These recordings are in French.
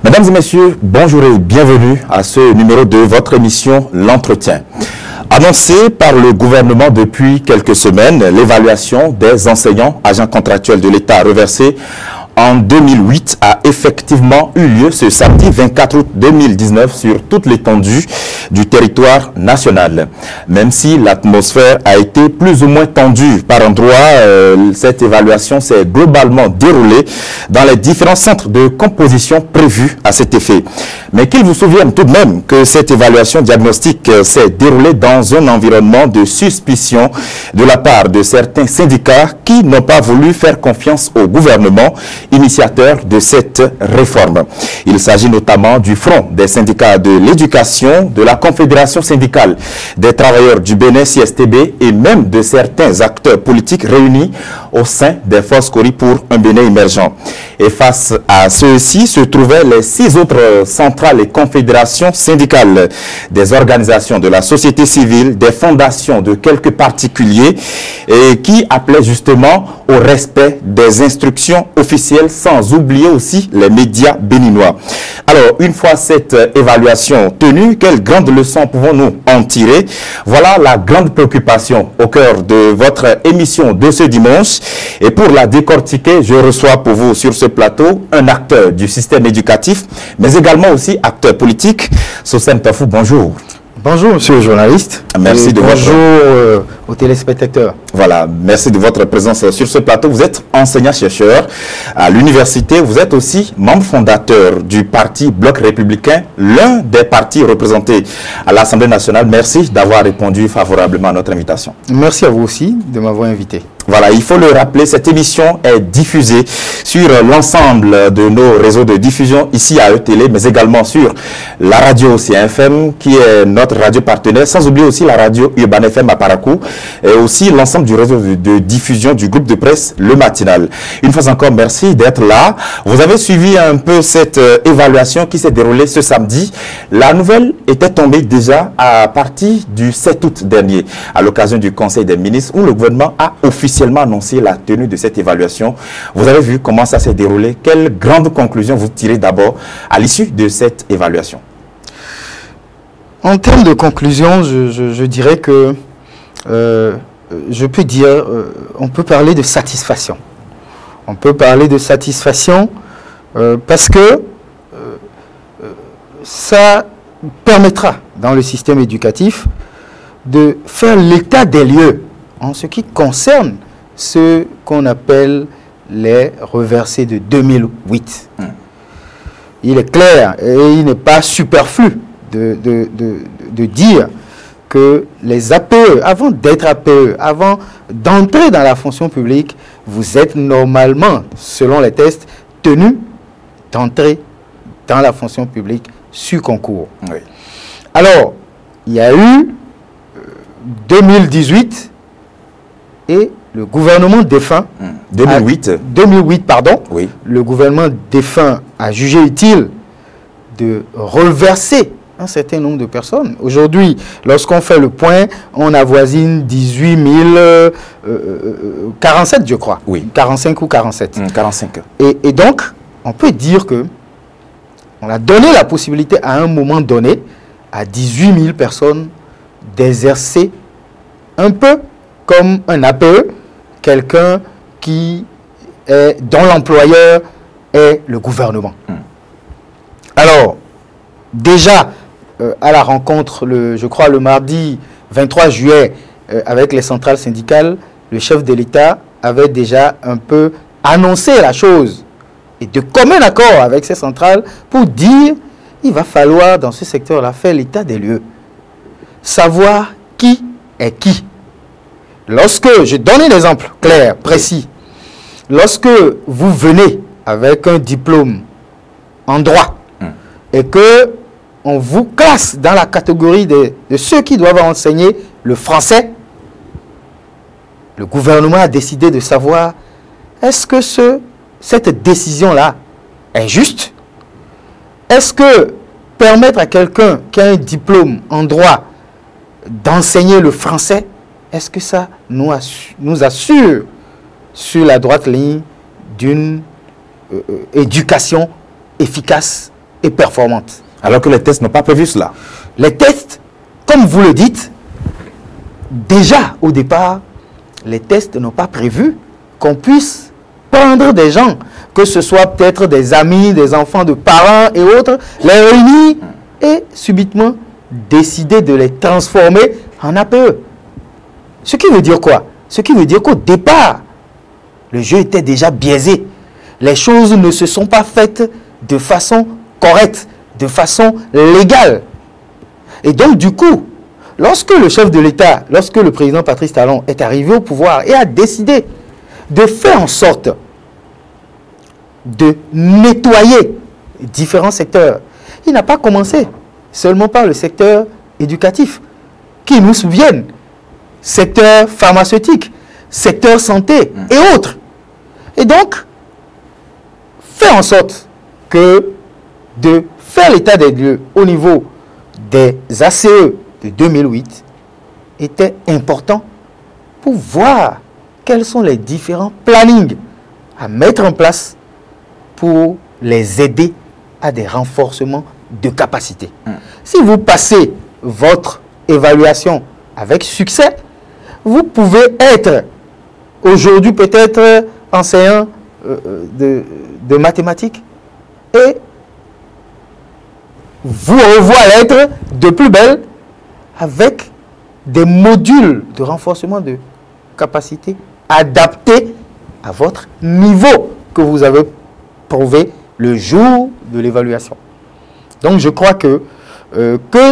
Mesdames et messieurs, bonjour et bienvenue à ce numéro de votre émission L'Entretien. Annoncé par le gouvernement depuis quelques semaines, l'évaluation des enseignants agents contractuels de l'État reversés en 2008 a effectivement eu lieu ce samedi 24 août 2019 sur toute l'étendue du territoire national. Même si l'atmosphère a été plus ou moins tendue par endroits, cette évaluation s'est globalement déroulée dans les différents centres de composition prévus à cet effet. Mais qu'il vous souvienne tout de même que cette évaluation diagnostique s'est déroulée dans un environnement de suspicion de la part de certains syndicats qui n'ont pas voulu faire confiance au gouvernement initiateur de cette réforme. Il s'agit notamment du Front des syndicats de l'éducation, de la Confédération syndicale des travailleurs du Bénin CSTB et même de certains acteurs politiques réunis au sein des forces Cori pour un Bénin émergent. Et face à ceux-ci se trouvaient les 6 autres centrales et confédérations syndicales, des organisations de la société civile, des fondations de quelques particuliers et qui appelaient justement au respect des instructions officielles, sans oublier aussi les médias béninois. Alors, une fois cette évaluation tenue, quelles grandes leçons pouvons-nous en tirer? Voilà la grande préoccupation au cœur de votre émission de ce dimanche. Et pour la décortiquer, je reçois pour vous sur ce plateau un acteur du système éducatif, mais également aussi acteur politique. Sosen Tafou, bonjour. Bonjour, monsieur le journaliste. Merci de bonjour aux téléspectateurs. Voilà, merci de votre présence sur ce plateau. Vous êtes enseignant-chercheur à l'université. Vous êtes aussi membre fondateur du parti Bloc républicain, l'un des partis représentés à l'Assemblée nationale. Merci d'avoir répondu favorablement à notre invitation. Merci à vous aussi de m'avoir invité. Voilà, il faut le rappeler, cette émission est diffusée sur l'ensemble de nos réseaux de diffusion ici à ETélé, mais également sur la radio CFM qui est notre radio partenaire, sans oublier aussi la radio Urban FM à Parakou et aussi l'ensemble du réseau de diffusion du groupe de presse Le Matinal. Une fois encore, merci d'être là. Vous avez suivi un peu cette évaluation qui s'est déroulée ce samedi. La nouvelle était tombée déjà à partir du 7 août dernier, à l'occasion du Conseil des ministres, où le gouvernement a officiellement annoncé la tenue de cette évaluation. Vous avez vu comment ça s'est déroulé. Quelles grandes conclusions vous tirez d'abord à l'issue de cette évaluation? En termes de conclusion, je dirais que je peux dire, on peut parler de satisfaction. On peut parler de satisfaction parce que ça permettra dans le système éducatif de faire l'état des lieux en ce qui concerne ce qu'on appelle les reversés de 2008. Il est clair et il n'est pas superflu de dire que les APE, avant d'être APE, avant d'entrer dans la fonction publique, vous êtes normalement, selon les tests, tenus d'entrer dans la fonction publique sur concours. Oui. Alors, il y a eu 2018 et le gouvernement défunt, 2008, pardon, oui. Le gouvernement défunt a jugé utile de reverser un certain nombre de personnes. Aujourd'hui, lorsqu'on fait le point, on avoisine 18 047, je crois. Oui. 45 ou 47. 45. Et donc, on peut dire que on a donné la possibilité à un moment donné à 18 000 personnes d'exercer un peu comme un APE, quelqu'un dont l'employeur est le gouvernement. Alors, déjà, à la rencontre, je crois le mardi 23 juillet, avec les centrales syndicales, le chef de l'État avait déjà un peu annoncé la chose, et de commun accord avec ces centrales, pour dire il va falloir dans ce secteur-là faire l'état des lieux, savoir qui est qui. Lorsque, je donne un exemple clair, précis, lorsque vous venez avec un diplôme en droit et que on vous classe dans la catégorie de ceux qui doivent enseigner le français, le gouvernement a décidé de savoir est-ce que cette décision-là est juste? Est-ce que permettre à quelqu'un qui a un diplôme en droit d'enseigner le français, est-ce que ça nous assure sur la droite ligne d'une éducation efficace et performante. Alors que les tests n'ont pas prévu cela. Les tests, comme vous le dites, déjà au départ, les tests n'ont pas prévu qu'on puisse prendre des gens, que ce soit peut-être des amis, des enfants de parents et autres, les réunir et subitement décider de les transformer en APE. Ce qui veut dire quoi? Ce qui veut dire qu'au départ, le jeu était déjà biaisé. Les choses ne se sont pas faites de façon correcte, de façon légale. Et donc, du coup, lorsque le chef de l'État, lorsque le président Patrice Talon est arrivé au pouvoir et a décidé de faire en sorte de nettoyer différents secteurs, il n'a pas commencé seulement par le secteur éducatif, qui nous souviennent, secteur pharmaceutique, secteur santé et autres. Et donc, faire en sorte que de faire l'état des lieux au niveau des ACE de 2008 était important pour voir quels sont les différents plannings à mettre en place pour les aider à des renforcements de capacité. Si vous passez votre évaluation avec succès, vous pouvez être aujourd'hui peut-être enseignant de mathématiques et vous revoir l'être de plus belle avec des modules de renforcement de capacité adaptés à votre niveau que vous avez prouvé le jour de l'évaluation. Donc je crois que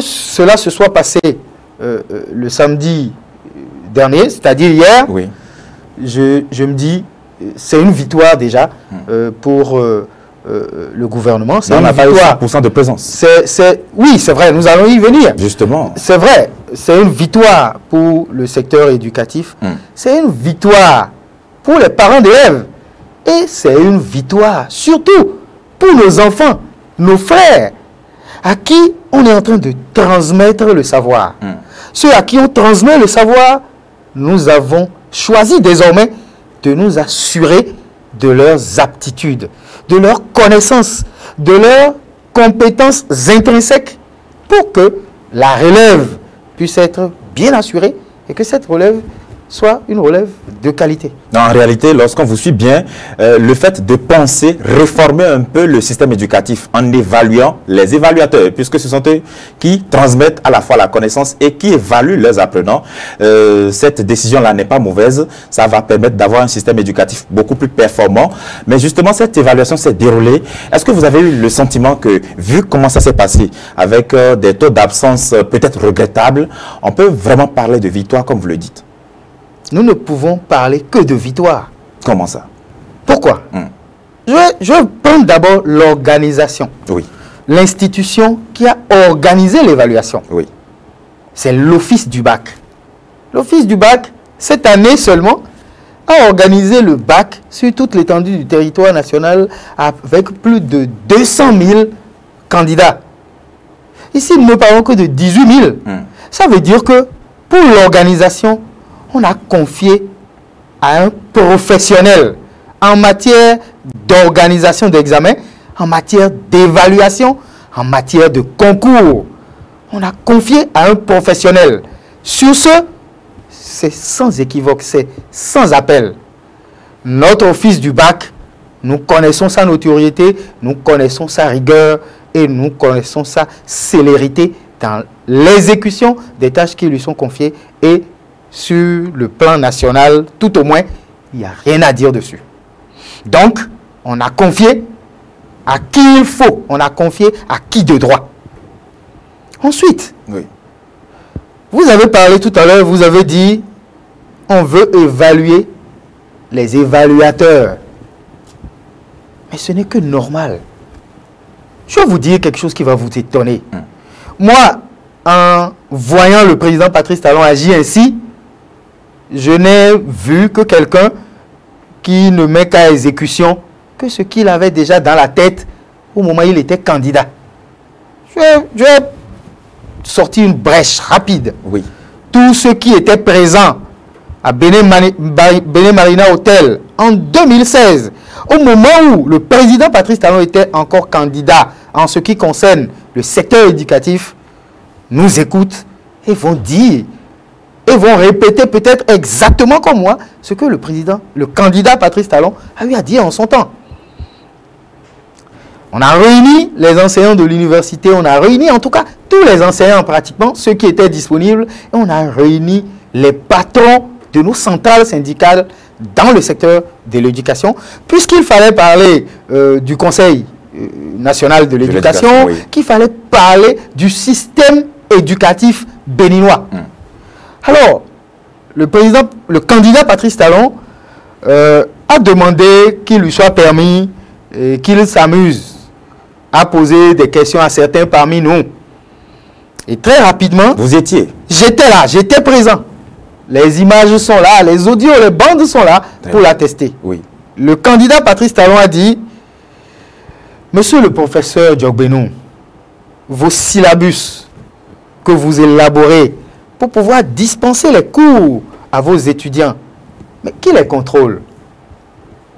cela se soit passé le samedi dernier, c'est-à-dire hier, oui. Je me dis, c'est une victoire déjà pour le gouvernement. On n'a pas eu 100% de présence. Oui, c'est vrai, nous allons y venir. Justement. C'est vrai, c'est une victoire pour le secteur éducatif. C'est une victoire pour les parents d'élèves. Et c'est une victoire surtout pour nos enfants, nos frères, à qui on est en train de transmettre le savoir. Ceux à qui on transmet le savoir, nous avons choisi désormais de nous assurer de leurs aptitudes, de leurs connaissances, de leurs compétences intrinsèques pour que la relève puisse être bien assurée et que cette relève soit une relève de qualité. En réalité, lorsqu'on vous suit bien, le fait de penser réformer un peu le système éducatif en évaluant les évaluateurs, puisque ce sont eux qui transmettent à la fois la connaissance et qui évaluent leurs apprenants, cette décision-là n'est pas mauvaise. Ça va permettre d'avoir un système éducatif beaucoup plus performant. Mais justement, cette évaluation s'est déroulée. Est-ce que vous avez eu le sentiment que, vu comment ça s'est passé, avec des taux d'absence peut-être regrettables, on peut vraiment parler de victoire comme vous le dites? Nous ne pouvons parler que de victoire. Comment ça? Pourquoi? Je vais prendre d'abord l'organisation. Oui. L'institution qui a organisé l'évaluation. Oui. C'est l'Office du bac. L'Office du bac, cette année seulement, a organisé le bac sur toute l'étendue du territoire national avec plus de 200 000 candidats. Ici, nous ne parlons que de 18 000. Ça veut dire que pour l'organisation, on a confié à un professionnel en matière d'organisation d'examen, en matière d'évaluation, en matière de concours. On a confié à un professionnel. Sur ce, c'est sans équivoque, c'est sans appel. Notre office du bac, nous connaissons sa notoriété, nous connaissons sa rigueur et nous connaissons sa célérité dans l'exécution des tâches qui lui sont confiées et sur le plan national, tout au moins, il n'y a rien à dire dessus. Donc, on a confié à qui il faut, on a confié à qui de droit. Ensuite, oui. Vous avez parlé tout à l'heure, vous avez dit, on veut évaluer les évaluateurs. Mais ce n'est que normal. Je vais vous dire quelque chose qui va vous étonner. Moi, en voyant le président Patrice Talon agir ainsi, je n'ai vu que quelqu'un qui ne met qu'à exécution que ce qu'il avait déjà dans la tête au moment où il était candidat. Je vais sortir une brèche rapide. Oui. Tous ceux qui étaient présents à Béné Marina Hotel en 2016, au moment où le président Patrice Talon était encore candidat en ce qui concerne le secteur éducatif, nous écoutent et vont dire, et vont répéter peut-être exactement comme moi, ce que le candidat Patrice Talon a eu à dire en son temps. On a réuni les enseignants de l'université, on a réuni en tout cas tous les enseignants pratiquement, ceux qui étaient disponibles, et on a réuni les patrons de nos centrales syndicales dans le secteur de l'éducation, puisqu'il fallait parler du Conseil national de l'éducation, oui, qu'il fallait parler du système éducatif béninois. Alors, le candidat Patrice Talon a demandé qu'il lui soit permis qu'il s'amuse à poser des questions à certains parmi nous. Et très rapidement... Vous étiez? J'étais là, j'étais présent. Les images sont là, les audios, les bandes sont là pour l'attester. Oui. Le candidat Patrice Talon a dit, Monsieur le professeur Djokbenou, vos syllabus que vous élaborez pour pouvoir dispenser les cours à vos étudiants, mais qui les contrôle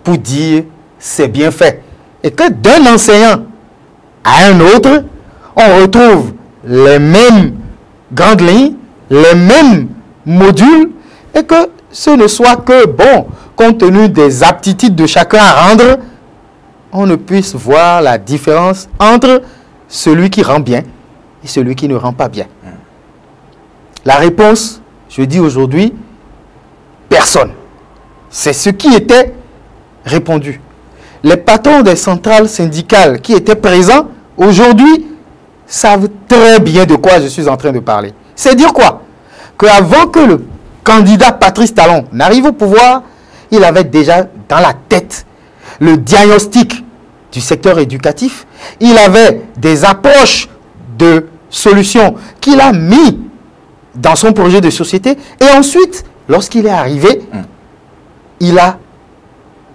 pour dire c'est bien fait? Et que d'un enseignant à un autre, on retrouve les mêmes grandes lignes, les mêmes modules, et que ce ne soit que, bon, compte tenu des aptitudes de chacun à rendre, on ne puisse voir la différence entre celui qui rend bien et celui qui ne rend pas bien. La réponse, je dis aujourd'hui, personne. C'est ce qui était répondu. Les patrons des centrales syndicales qui étaient présents aujourd'hui savent très bien de quoi je suis en train de parler. C'est dire quoi? Qu'avant que le candidat Patrice Talon n'arrive au pouvoir, il avait déjà dans la tête le diagnostic du secteur éducatif. Il avait des approches de solutions qu'il a mis dans son projet de société. Et ensuite, lorsqu'il est arrivé, il a,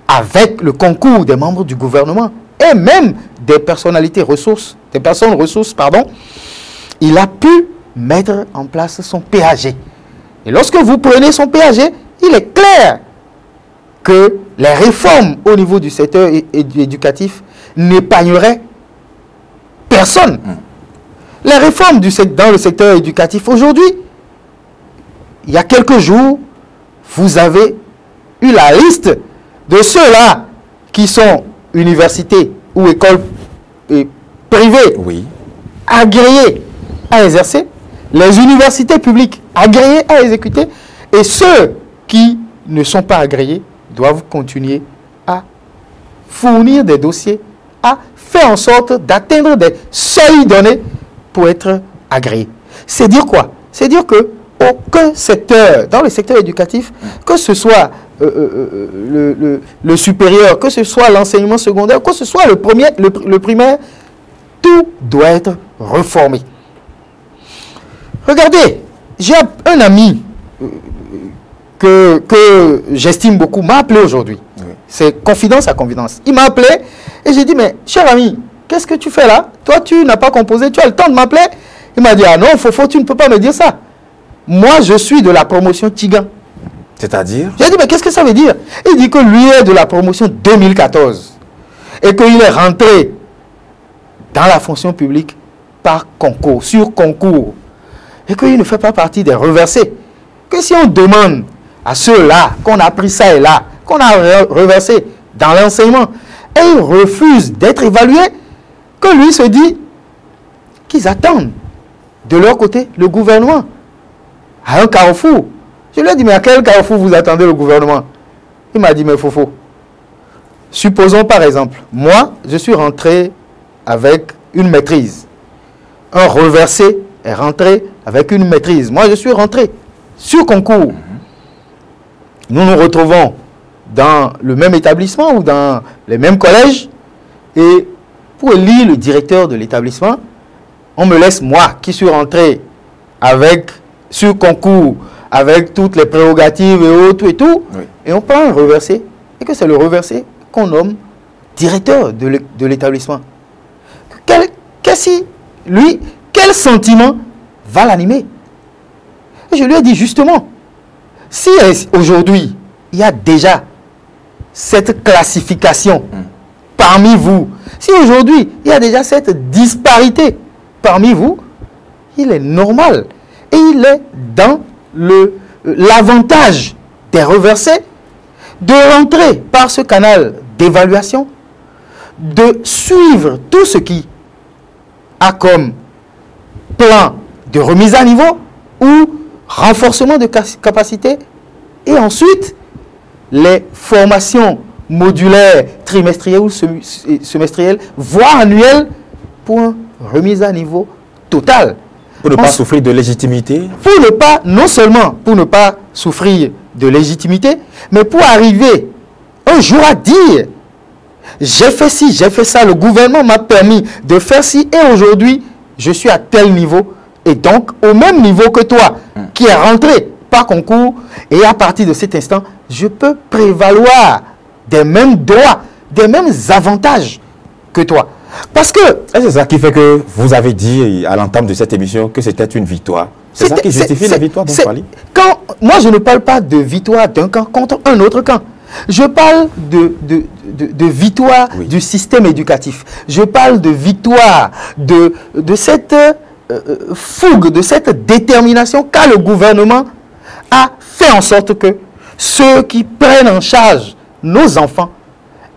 avec le concours des membres du gouvernement et même des personnalités ressources, des personnes ressources, pardon, il a pu mettre en place son PAG. Et lorsque vous prenez son PAG, il est clair que les réformes au niveau du secteur éducatif n'épargneraient personne. Les réformes dans le secteur éducatif aujourd'hui, il y a quelques jours, vous avez eu la liste de ceux-là qui sont universités ou écoles privées, oui, agréées à exercer, les universités publiques agréées à exécuter, et ceux qui ne sont pas agréés doivent continuer à fournir des dossiers, à faire en sorte d'atteindre des seuils donnés pour être agréés. C'est dire quoi? C'est dire que aucun secteur, dans le secteur éducatif, que ce soit le supérieur, que ce soit l'enseignement secondaire, que ce soit le primaire, tout doit être réformé. Regardez, j'ai un ami que j'estime beaucoup, m'a appelé aujourd'hui. Oui. C'est confidence à confidence. Il m'a appelé et j'ai dit, mais cher ami, qu'est-ce que tu fais là? Toi, tu n'as pas composé, tu as le temps de m'appeler? Il m'a dit, ah non, Fofo, tu ne peux pas me dire ça. Moi, je suis de la promotion Tigan. C'est-à-dire? J'ai dit, mais qu'est-ce que ça veut dire? Il dit que lui est de la promotion 2014 et qu'il est rentré dans la fonction publique par concours, sur concours, et qu'il ne fait pas partie des reversés. Que si on demande à ceux-là qu'on a pris ça et là, qu'on a reversé dans l'enseignement, et ils refusent d'être évalués, que lui se dit qu'ils attendent de leur côté le gouvernement à un carrefour. Je lui ai dit, mais à quel carrefour vous attendez le gouvernement? Il m'a dit, mais Fofo, supposons par exemple, moi, je suis rentré avec une maîtrise. Un reversé est rentré avec une maîtrise. Moi, je suis rentré sur concours. Nous nous retrouvons dans le même établissement ou dans les mêmes collèges. Et pour élire le directeur de l'établissement, on me laisse, moi, qui suis rentré sur concours, avec toutes les prérogatives et autres et tout, oui. Et on prend un reversé, et que c'est le reversé qu'on nomme directeur de l'établissement. Quel sentiment va l'animer? Et je lui ai dit justement, si aujourd'hui, il y a déjà cette classification parmi vous, si aujourd'hui il y a déjà cette disparité parmi vous, il est normal et il est dans l'avantage des reversés de rentrer par ce canal d'évaluation, de suivre tout ce qui a comme plan de remise à niveau ou renforcement de capacité, et ensuite les formations modulaires, trimestrielles ou semestrielles, voire annuelles, pour une remise à niveau totale. Pour ne pas souffrir de légitimité? Pour ne pas, non seulement pour ne pas souffrir de légitimité, mais pour arriver un jour à dire j'ai fait ci, j'ai fait ça, le gouvernement m'a permis de faire ci, et aujourd'hui je suis à tel niveau, et donc au même niveau que toi qui est rentré par concours, et à partir de cet instant je peux prévaloir des mêmes droits, des mêmes avantages que toi. Parce que... C'est ça qui fait que vous avez dit à l'entame de cette émission que c'était une victoire. C'est ça qui justifie la victoire dont vous parlez? Moi, je ne parle pas de victoire d'un camp contre un autre camp. Je parle de victoire du système éducatif. Je parle de victoire de cette fougue, de cette détermination qu'a le gouvernement à faire en sorte que ceux qui prennent en charge nos enfants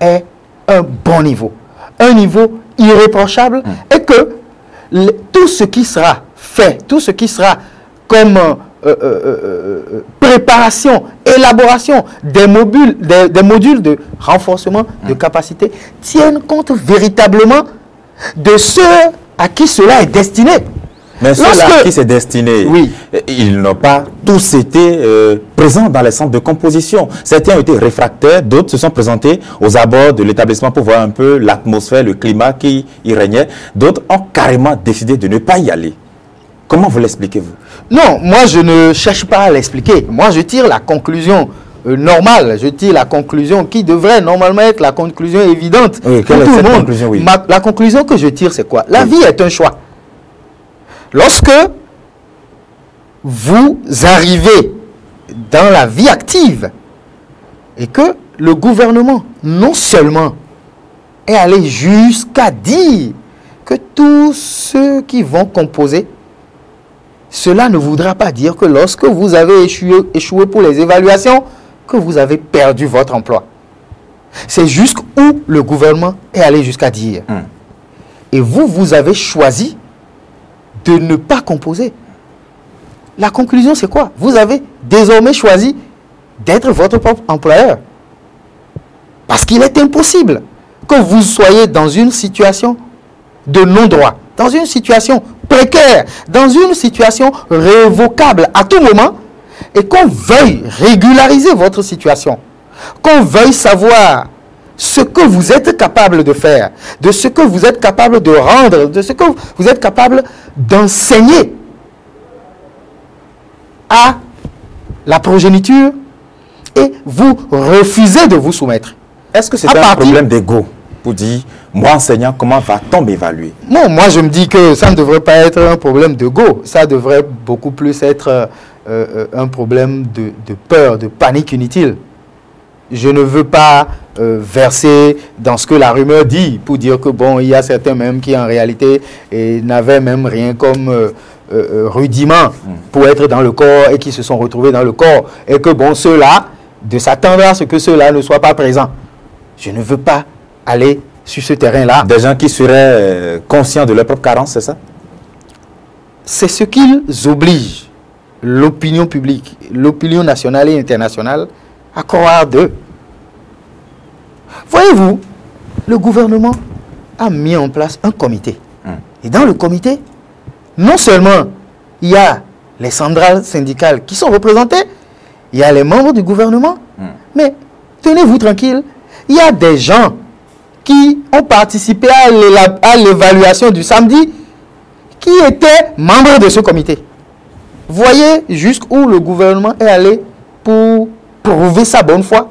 aient un bon niveau, un niveau irréprochable, et que tout ce qui sera fait, tout ce qui sera comme préparation, élaboration des modules de renforcement de capacité tiennent compte véritablement de ceux à qui cela est destiné. Mais ceux-là à qui c'est destiné, ils n'ont pas tous été présents dans les centres de composition. Certains ont été réfractaires, d'autres se sont présentés aux abords de l'établissement pour voir un peu l'atmosphère, le climat qui y régnait. D'autres ont carrément décidé de ne pas y aller. Comment vous l'expliquez-vous? Non, moi je ne cherche pas à l'expliquer. Moi je tire la conclusion normale. Je tire la conclusion qui devrait normalement être la conclusion évidente pour tout le monde. La conclusion que je tire, c'est quoi? La vie est un choix. Lorsque vous arrivez dans la vie active et que le gouvernement non seulement est allé jusqu'à dire que tous ceux qui vont composer, cela ne voudra pas dire que lorsque vous avez échoué pour les évaluations, que vous avez perdu votre emploi. C'est jusqu'où le gouvernement est allé jusqu'à dire. Et vous avez choisi de ne pas composer. La conclusion, c'est quoi? Vous avez désormais choisi d'être votre propre employeur. Parce qu'il est impossible que vous soyez dans une situation de non-droit, dans une situation précaire, dans une situation révocable à tout moment, et qu'on veuille régulariser votre situation, qu'on veuille savoir ce que vous êtes capable de faire, de ce que vous êtes capable de rendre, de ce que vous êtes capable d'enseigner à la progéniture, et vous refusez de vous soumettre. Est-ce que c'est un problème d'ego pour dire, moi enseignant, comment va-t-on m'évaluer? Non, moi je me dis que ça ne devrait pas être un problème d'ego, ça devrait beaucoup plus être un problème de peur, de panique inutile. Je ne veux pas verser dans ce que la rumeur dit, pour dire que bon, il y a certains même qui en réalité n'avaient même rien comme rudiment pour être dans le corps et qui se sont retrouvés dans le corps, et que bon, ceux-là, de s'attendre à ce que ceux-là ne soient pas présents. Je ne veux pas aller sur ce terrain-là. Des gens qui seraient conscients de leur propre carence, c'est ça? C'est ce qu'ils obligent l'opinion publique, l'opinion nationale et internationale à croire d'eux. Voyez-vous, le gouvernement a mis en place un comité. Et dans le comité, non seulement il y a les centrales syndicales qui sont représentées, il y a les membres du gouvernement, mais tenez-vous tranquille, il y a des gens qui ont participé à l'évaluation du samedi qui étaient membres de ce comité. Voyez jusqu'où le gouvernement est allé pour prouver sa bonne foi.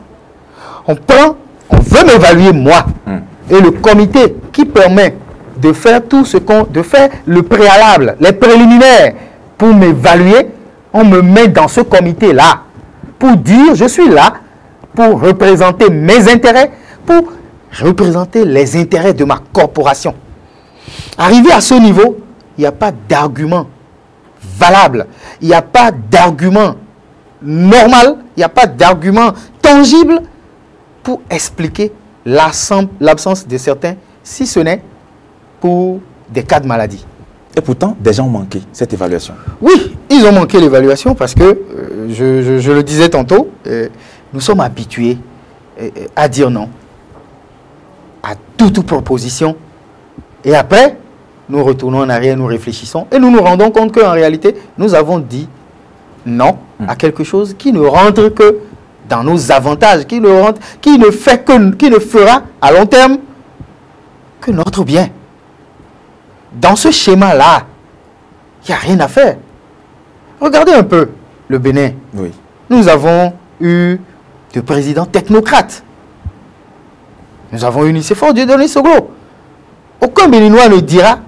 On veut m'évaluer moi. Et le comité qui permet de faire tout ce de faire le préalable, les préliminaires pour m'évaluer, on me met dans ce comité-là pour dire je suis là pour représenter mes intérêts, pour représenter les intérêts de ma corporation. Arrivé à ce niveau, il n'y a pas d'argument valable, il n'y a pas d'argument normal, il n'y a pas d'argument tangible pour expliquer l'absence de certains, si ce n'est pour des cas de maladie. Et pourtant, des gens ont manqué cette évaluation. Oui, ils ont manqué l'évaluation parce que, je le disais tantôt, nous sommes habitués à dire non à toute proposition. Et après, nous retournons en arrière, nous réfléchissons et nous nous rendons compte qu'en réalité, nous avons dit non à quelque chose qui ne rentre que dans nos avantages, qui ne fera à long terme que notre bien. Dans ce schéma-là, il n'y a rien à faire. Regardez un peu le Bénin. Oui. Nous avons eu de présidents technocrates. Nous avons eu Nicéphore Dieudonné Soglo. Aucun Béninois ne dira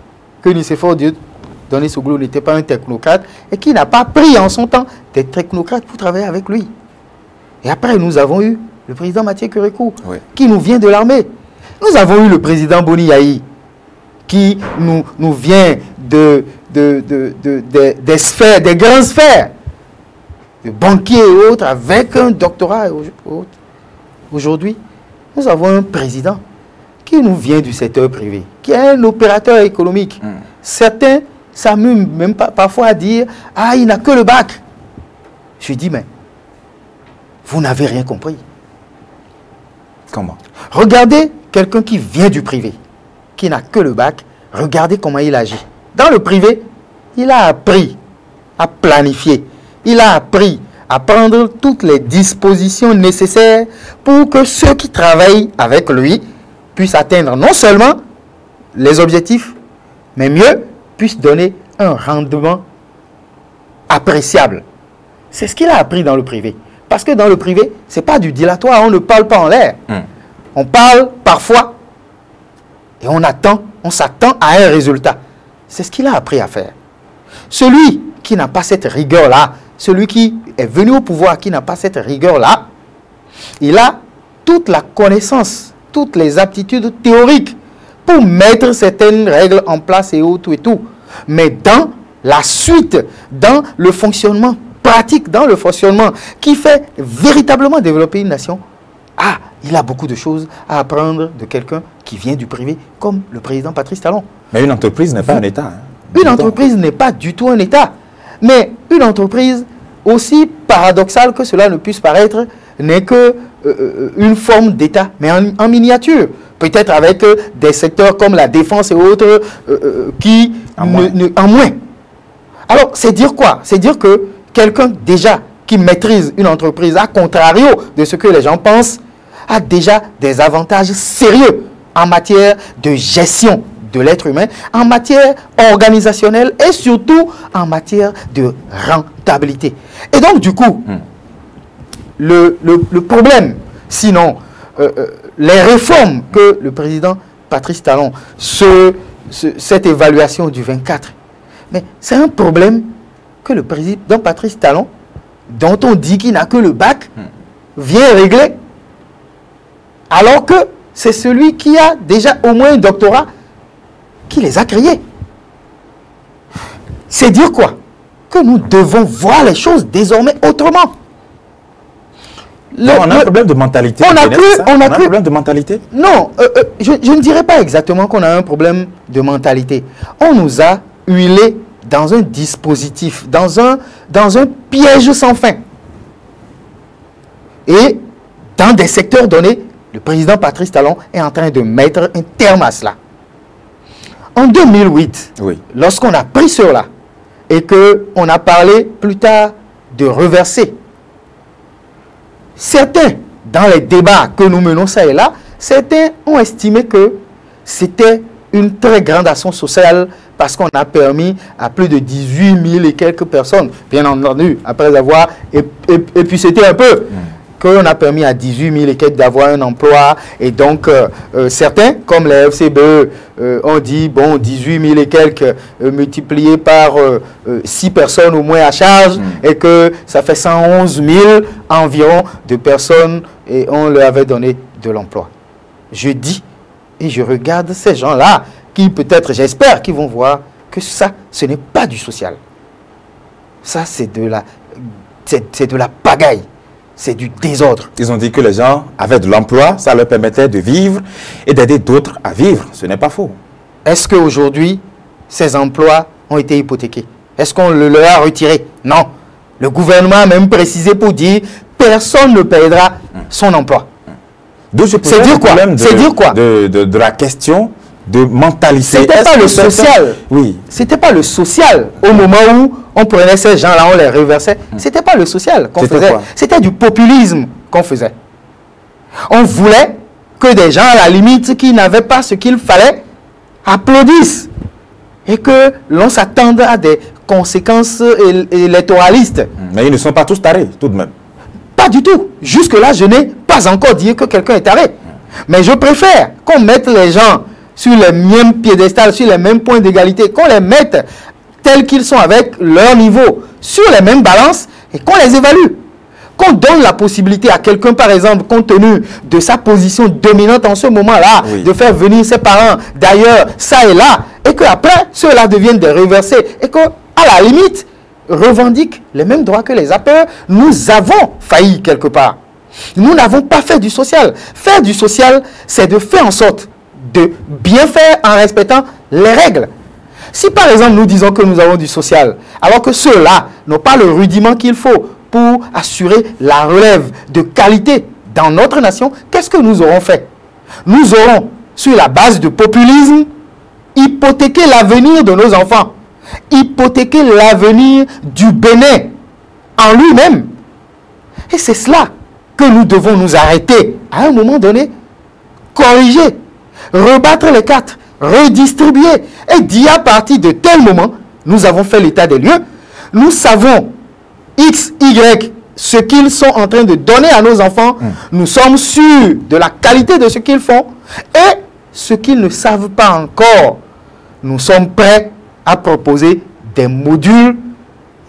que Nicéphore Dieudonné Soglo n'était pas un technocrate et qu'il n'a pas pris en son temps des technocrates pour travailler avec lui. Et après, nous avons eu le président Mathieu Kérékou, oui, qui nous vient de l'armée. Nous avons eu le président Boni Yahi, qui nous vient des sphères, des grandes sphères, de banquiers et autres, avec un doctorat. Aujourd'hui, nous avons un président qui nous vient du secteur privé, qui est un opérateur économique. Certains s'amusent même parfois à dire « Ah, il n'a que le bac ». Je dis « Mais vous n'avez rien compris. » Comment? Regardez quelqu'un qui vient du privé, qui n'a que le bac, regardez comment il agit. Dans le privé, il a appris à planifier. Il a appris à prendre toutes les dispositions nécessaires pour que ceux qui travaillent avec lui puissent atteindre non seulement les objectifs, mais mieux, puissent donner un rendement appréciable. C'est ce qu'il a appris dans le privé. Parce que dans le privé, ce n'est pas du dilatoire, on ne parle pas en l'air. On parle parfois et on s'attend à un résultat. C'est ce qu'il a appris à faire. Celui qui n'a pas cette rigueur-là, celui qui est venu au pouvoir, qui n'a pas cette rigueur-là, il a toute la connaissance, toutes les aptitudes théoriques pour mettre certaines règles en place et tout et tout. Mais dans la suite, dans le fonctionnement pratique, dans le fonctionnement qui fait véritablement développer une nation, il a beaucoup de choses à apprendre de quelqu'un qui vient du privé, comme le président Patrice Talon. Mais une entreprise n'est pas un État. Une entreprise n'est pas du tout un État. Mais une entreprise, aussi paradoxale que cela ne puisse paraître, n'est que une forme d'État, mais en miniature. Peut-être avec des secteurs comme la défense et autres en moins. Alors, c'est dire quoi? C'est dire que quelqu'un déjà qui maîtrise une entreprise, à contrario de ce que les gens pensent, a déjà des avantages sérieux en matière de gestion de l'être humain, en matière organisationnelle et surtout en matière de rentabilité. Et donc, du coup, le problème, sinon, les réformes que le président Patrice Talon, cette évaluation du 24, mais c'est un problème que le président Patrice Talon, dont on dit qu'il n'a que le bac, vient régler, alors que c'est celui qui a déjà au moins un doctorat qui les a créés. C'est dire quoi? Que nous devons voir les choses désormais autrement. On a un problème de mentalité. On a un problème de mentalité? Non, je ne dirais pas exactement qu'on a un problème de mentalité. On nous a huilés dans un dispositif, dans un piège sans fin. Et dans des secteurs donnés, le président Patrice Talon est en train de mettre un terme à cela. En 2008, lorsqu'on a pris cela et qu'on a parlé plus tard de reverser, certains, dans les débats que nous menons ça et là, certains ont estimé que c'était une très grande action sociale parce qu'on a permis à plus de 18 000 et quelques personnes, bien entendu, après avoir épuisé un peu, qu'on a permis à 18 000 et quelques d'avoir un emploi. Et donc, certains, comme les FCBE, ont dit, bon, 18 000 et quelques multipliés par 6 personnes au moins à charge, et que ça fait 111 000 environ de personnes, et on leur avait donné de l'emploi. je dis et je regarde ces gens-là qui peut-être, j'espère, qui vont voir que ça, ce n'est pas du social. Ça, c'est de la pagaille. C'est du désordre. Ils ont dit que les gens avaient de l'emploi, ça leur permettait de vivre et d'aider d'autres à vivre. Ce n'est pas faux. Est-ce qu'aujourd'hui, ces emplois ont été hypothéqués? Est-ce qu'on le leur a retiré? Non. Le gouvernement a même précisé pour dire personne ne perdra son emploi. C'est dire quoi? C'est dire quoi? De la question de mentalité. C'était pas le social. Oui. C'était pas le social. Au moment où on prenait ces gens-là, on les reversait. C'était pas le social qu'on faisait. C'était du populisme qu'on faisait. On voulait que des gens, à la limite, qui n'avaient pas ce qu'il fallait, applaudissent. Et que l'on s'attende à des conséquences électoralistes. Mais ils ne sont pas tous tarés, tout de même. Pas du tout. Jusque-là, je n'ai pas encore dit que quelqu'un est taré. Mais je préfère qu'on mette les gens sur les mêmes piédestals, sur les mêmes points d'égalité, qu'on les mette tels qu'ils sont avec leur niveau, sur les mêmes balances, et qu'on les évalue. Qu'on donne la possibilité à quelqu'un, par exemple, compte tenu de sa position dominante en ce moment-là, oui, de faire venir ses parents d'ailleurs, ça et là, et qu'après, ceux-là deviennent des reversés, et qu'à la limite, revendiquent les mêmes droits que les APE. Nous avons failli quelque part. Nous n'avons pas fait du social. Faire du social, c'est de faire en sorte de bien faire en respectant les règles. Si par exemple nous disons que nous avons du social, alors que ceux-là n'ont pas le rudiment qu'il faut pour assurer la relève de qualité dans notre nation, qu'est-ce que nous aurons fait? Nous aurons, sur la base de populisme, hypothéqué l'avenir de nos enfants, hypothéquer l'avenir du Bénin en lui-même. Et c'est cela que nous devons nous arrêter à un moment donné, corriger, rebattre les cartes, redistribuer et dire à partir de tel moment, nous avons fait l'état des lieux, nous savons X, Y, ce qu'ils sont en train de donner à nos enfants, nous sommes sûrs de la qualité de ce qu'ils font et ce qu'ils ne savent pas encore, nous sommes prêts à proposer des modules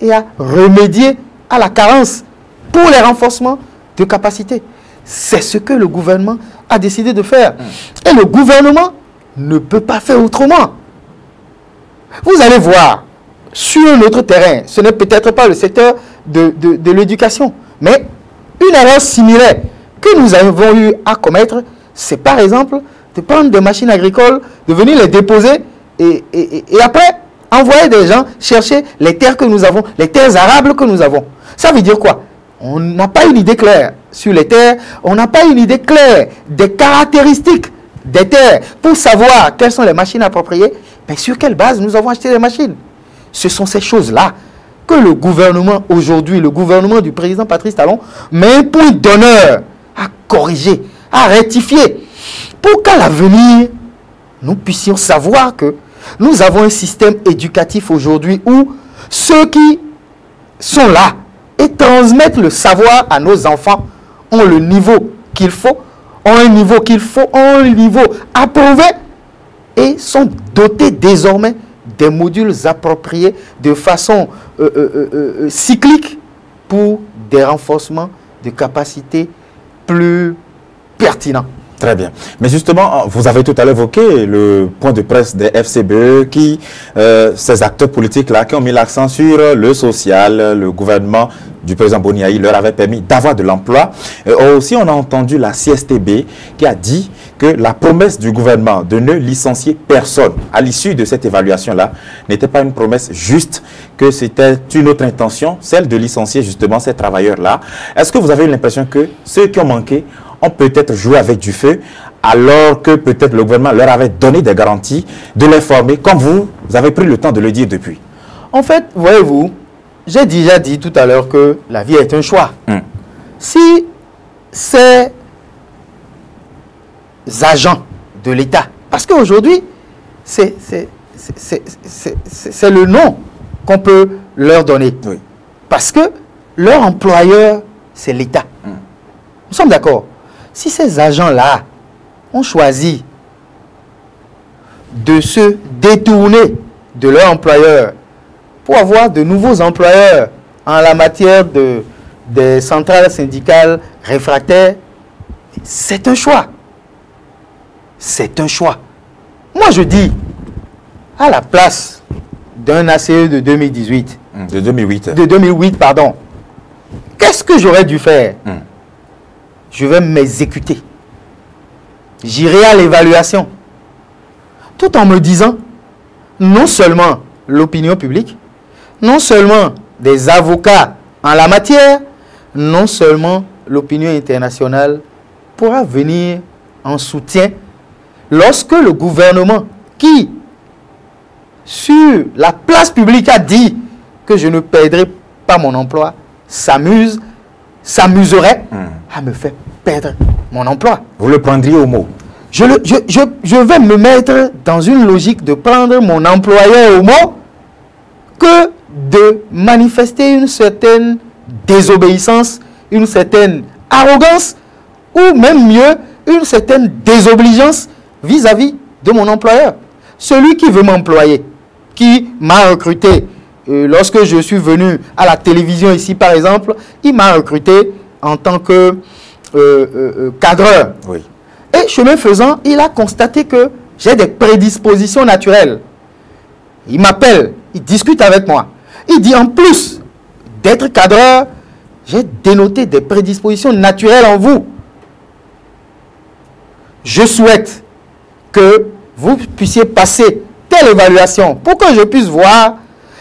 et à remédier à la carence pour les renforcements de capacité. C'est ce que le gouvernement a décidé de faire. Et le gouvernement ne peut pas faire autrement. Vous allez voir, sur un autre terrain, ce n'est peut-être pas le secteur de l'éducation, mais une erreur similaire que nous avons eu à commettre, c'est par exemple de prendre des machines agricoles, de venir les déposer et après envoyer des gens chercher les terres que nous avons, les terres arables que nous avons. Ça veut dire quoi? On n'a pas une idée claire sur les terres, on n'a pas une idée claire des caractéristiques des terres pour savoir quelles sont les machines appropriées, mais sur quelle base nous avons acheté les machines. Ce sont ces choses-là que le gouvernement aujourd'hui, le gouvernement du président Patrice Talon, met un point d'honneur à corriger, à rectifier, pour qu'à l'avenir, nous puissions savoir que nous avons un système éducatif aujourd'hui où ceux qui sont là et transmettent le savoir à nos enfants ont le niveau qu'il faut, ont un niveau qu'il faut, ont un niveau approuvé et sont dotés désormais des modules appropriés de façon cyclique pour des renforcements de capacités plus pertinents. Très bien. Mais justement, vous avez tout à l'heure évoqué le point de presse des FCBE qui, ces acteurs politiques-là, qui ont mis l'accent sur le social, le gouvernement du président Boniaï leur avait permis d'avoir de l'emploi. Aussi, on a entendu la CSTB qui a dit que la promesse du gouvernement de ne licencier personne à l'issue de cette évaluation-là n'était pas une promesse juste, que c'était une autre intention, celle de licencier justement ces travailleurs-là. Est-ce que vous avez l'impression que ceux qui ont manqué ont peut-être joué avec du feu, alors que peut-être le gouvernement leur avait donné des garanties de les former, comme vous avez pris le temps de le dire depuis? En fait, voyez-vous, j'ai déjà dit tout à l'heure que la vie est un choix. Si ces agents de l'État, parce qu'aujourd'hui, c'est le nom qu'on peut leur donner. Oui. Parce que leur employeur, c'est l'État. Nous sommes d'accord. Si ces agents-là ont choisi de se détourner de leur employeur pour avoir de nouveaux employeurs en la matière des centrales syndicales réfractaires, c'est un choix. c'est un choix. Moi, je dis, à la place d'un ACE de 2018, de 2008, de 2008, pardon, qu'est-ce que j'aurais dû faire? Je vais m'exécuter. J'irai à l'évaluation. Tout en me disant, non seulement l'opinion publique, non seulement des avocats en la matière, non seulement l'opinion internationale pourra venir en soutien lorsque le gouvernement qui, sur la place publique, a dit que je ne perdrai pas mon emploi, s'amuserait à me faire perdre mon emploi. vous le prendriez au mot? Je vais me mettre dans une logique de prendre mon employeur au mot que de manifester une certaine désobéissance, une certaine arrogance, ou même mieux, une certaine désobligeance vis-à-vis de mon employeur. Celui qui veut m'employer, qui m'a recruté, lorsque je suis venu à la télévision ici par exemple, il m'a recruté en tant que cadreur. Oui. Et chemin faisant, il a constaté que j'ai des prédispositions naturelles. Il m'appelle, il discute avec moi. Il dit en plus d'être cadreur, j'ai dénoté des prédispositions naturelles en vous. Je souhaite que vous puissiez passer telle évaluation pour que je puisse voir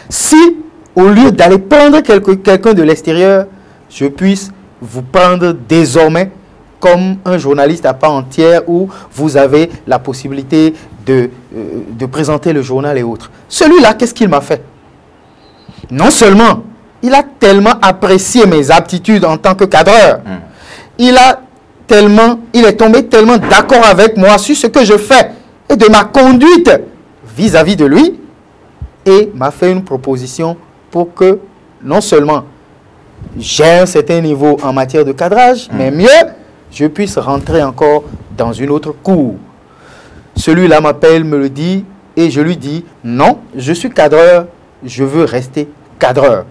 si, au lieu d'aller prendre quelqu'un de l'extérieur, je puisse vous prendre désormais comme un journaliste à part entière où vous avez la possibilité de présenter le journal et autres. Celui-là, qu'est-ce qu'il m'a fait? Non seulement, il a tellement apprécié mes aptitudes en tant que cadreur, il est tombé tellement d'accord avec moi sur ce que je fais et de ma conduite vis-à-vis de lui, et m'a fait une proposition pour que, non seulement j'ai un certain niveau en matière de cadrage, mais mieux, je puisse rentrer encore dans une autre cour. Celui-là m'appelle, me le dit, et je lui dis, non, je suis cadreur, je veux rester cadreur.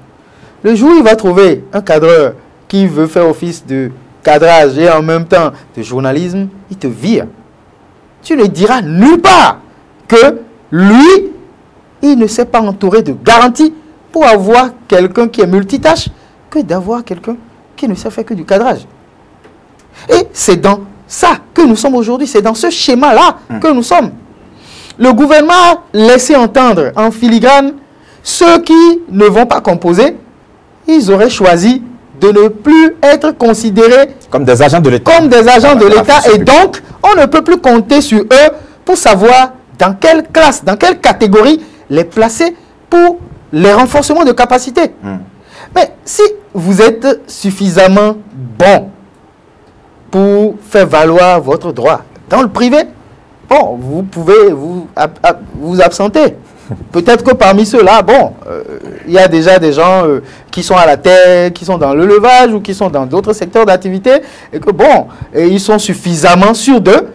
Le jour où il va trouver un cadreur qui veut faire office de cadrage et en même temps de journalisme, il te vire. Tu ne diras nulle part que lui, il ne s'est pas entouré de garanties pour avoir quelqu'un qui est multitâche que d'avoir quelqu'un qui ne sait faire que du cadrage. Et c'est dans ça que nous sommes aujourd'hui, c'est dans ce schéma-là que nous sommes. Le gouvernement a laissé entendre en filigrane ceux qui ne vont pas composer, ils auraient choisi de ne plus être considérés comme des agents de l'État. Comme des agents de l'État, et donc on ne peut plus compter sur eux pour savoir dans quelle classe, dans quelle catégorie les placer pour les renforcements de capacité. Mais si vous êtes suffisamment bon pour faire valoir votre droit dans le privé, bon, vous pouvez vous absenter. Peut-être que parmi ceux-là, bon, il y a déjà des gens qui sont à la terre, qui sont dans le levage ou qui sont dans d'autres secteurs d'activité, et que bon, ils sont suffisamment sûrs d'eux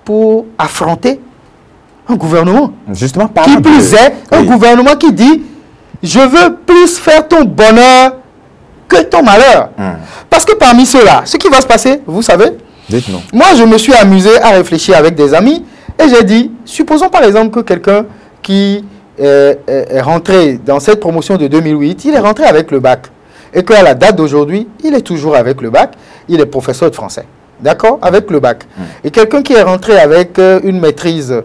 pour affronter un gouvernement. Justement, qui plus est, un gouvernement qui dit « Je veux plus faire ton bonheur que ton malheur ». Parce que parmi ceux-là, ce qui va se passer, vous savez, dites-nous. Moi, je me suis amusé à réfléchir avec des amis et j'ai dit, supposons par exemple que quelqu'un qui est rentré dans cette promotion de 2008, il est rentré avec le bac. Et qu'à la date d'aujourd'hui, il est toujours avec le bac, il est professeur de français. D'accord? Avec le bac. Et quelqu'un qui est rentré avec une maîtrise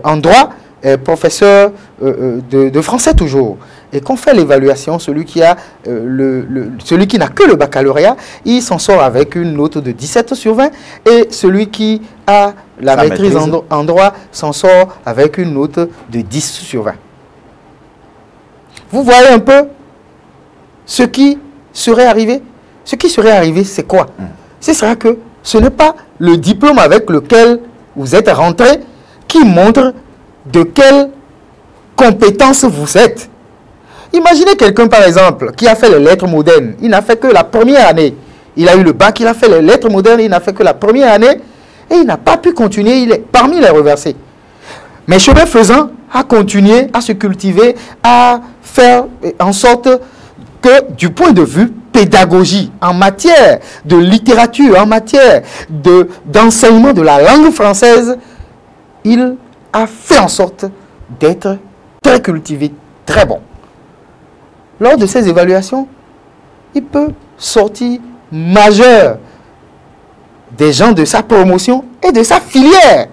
en droit, est professeur de français toujours. Et qu'on fait l'évaluation, celui qui n'a que le baccalauréat, il s'en sort avec une note de 17 sur 20. Et celui qui a la maîtrise en droit s'en sort avec une note de 10 sur 20. Vous voyez un peu ce qui serait arrivé? Ce qui serait arrivé, c'est quoi? Ce sera que ce n'est pas le diplôme avec lequel vous êtes rentré qui montre de quelle compétence vous êtes. Imaginez quelqu'un, par exemple, qui a fait les lettres modernes. Il n'a fait que la première année. Il a eu le bac, il a fait les lettres modernes, il n'a fait que la première année. Et il n'a pas pu continuer, il est parmi les reversés. Mais chemin faisant, à continuer, à se cultiver, à faire en sorte que, du point de vue pédagogie, en matière de littérature, en matière d'enseignement de la langue française, il a fait en sorte d'être très cultivé, très bon. Lors de ces évaluations, il peut sortir majeur des gens de sa promotion et de sa filière.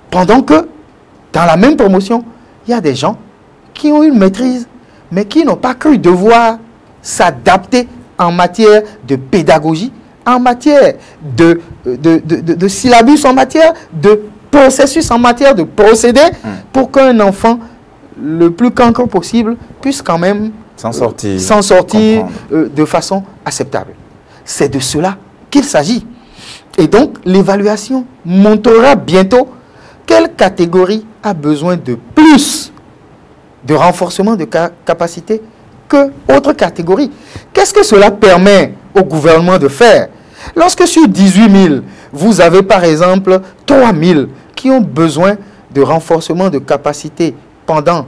Pendant que, dans la même promotion, il y a des gens qui ont une maîtrise, mais qui n'ont pas cru devoir s'adapter en matière de pédagogie, en matière de syllabus, en matière de processus, en matière de procédé, pour qu'un enfant, le plus cancre possible, puisse quand même s'en sortir de façon acceptable. C'est de cela qu'il s'agit. Et donc, l'évaluation montrera bientôt quelle catégorie a besoin de plus de renforcement de capacité que autre catégorie. Qu'est-ce que cela permet au gouvernement de faire? Lorsque sur 18 000, vous avez par exemple 3 000 qui ont besoin de renforcement de capacité pendant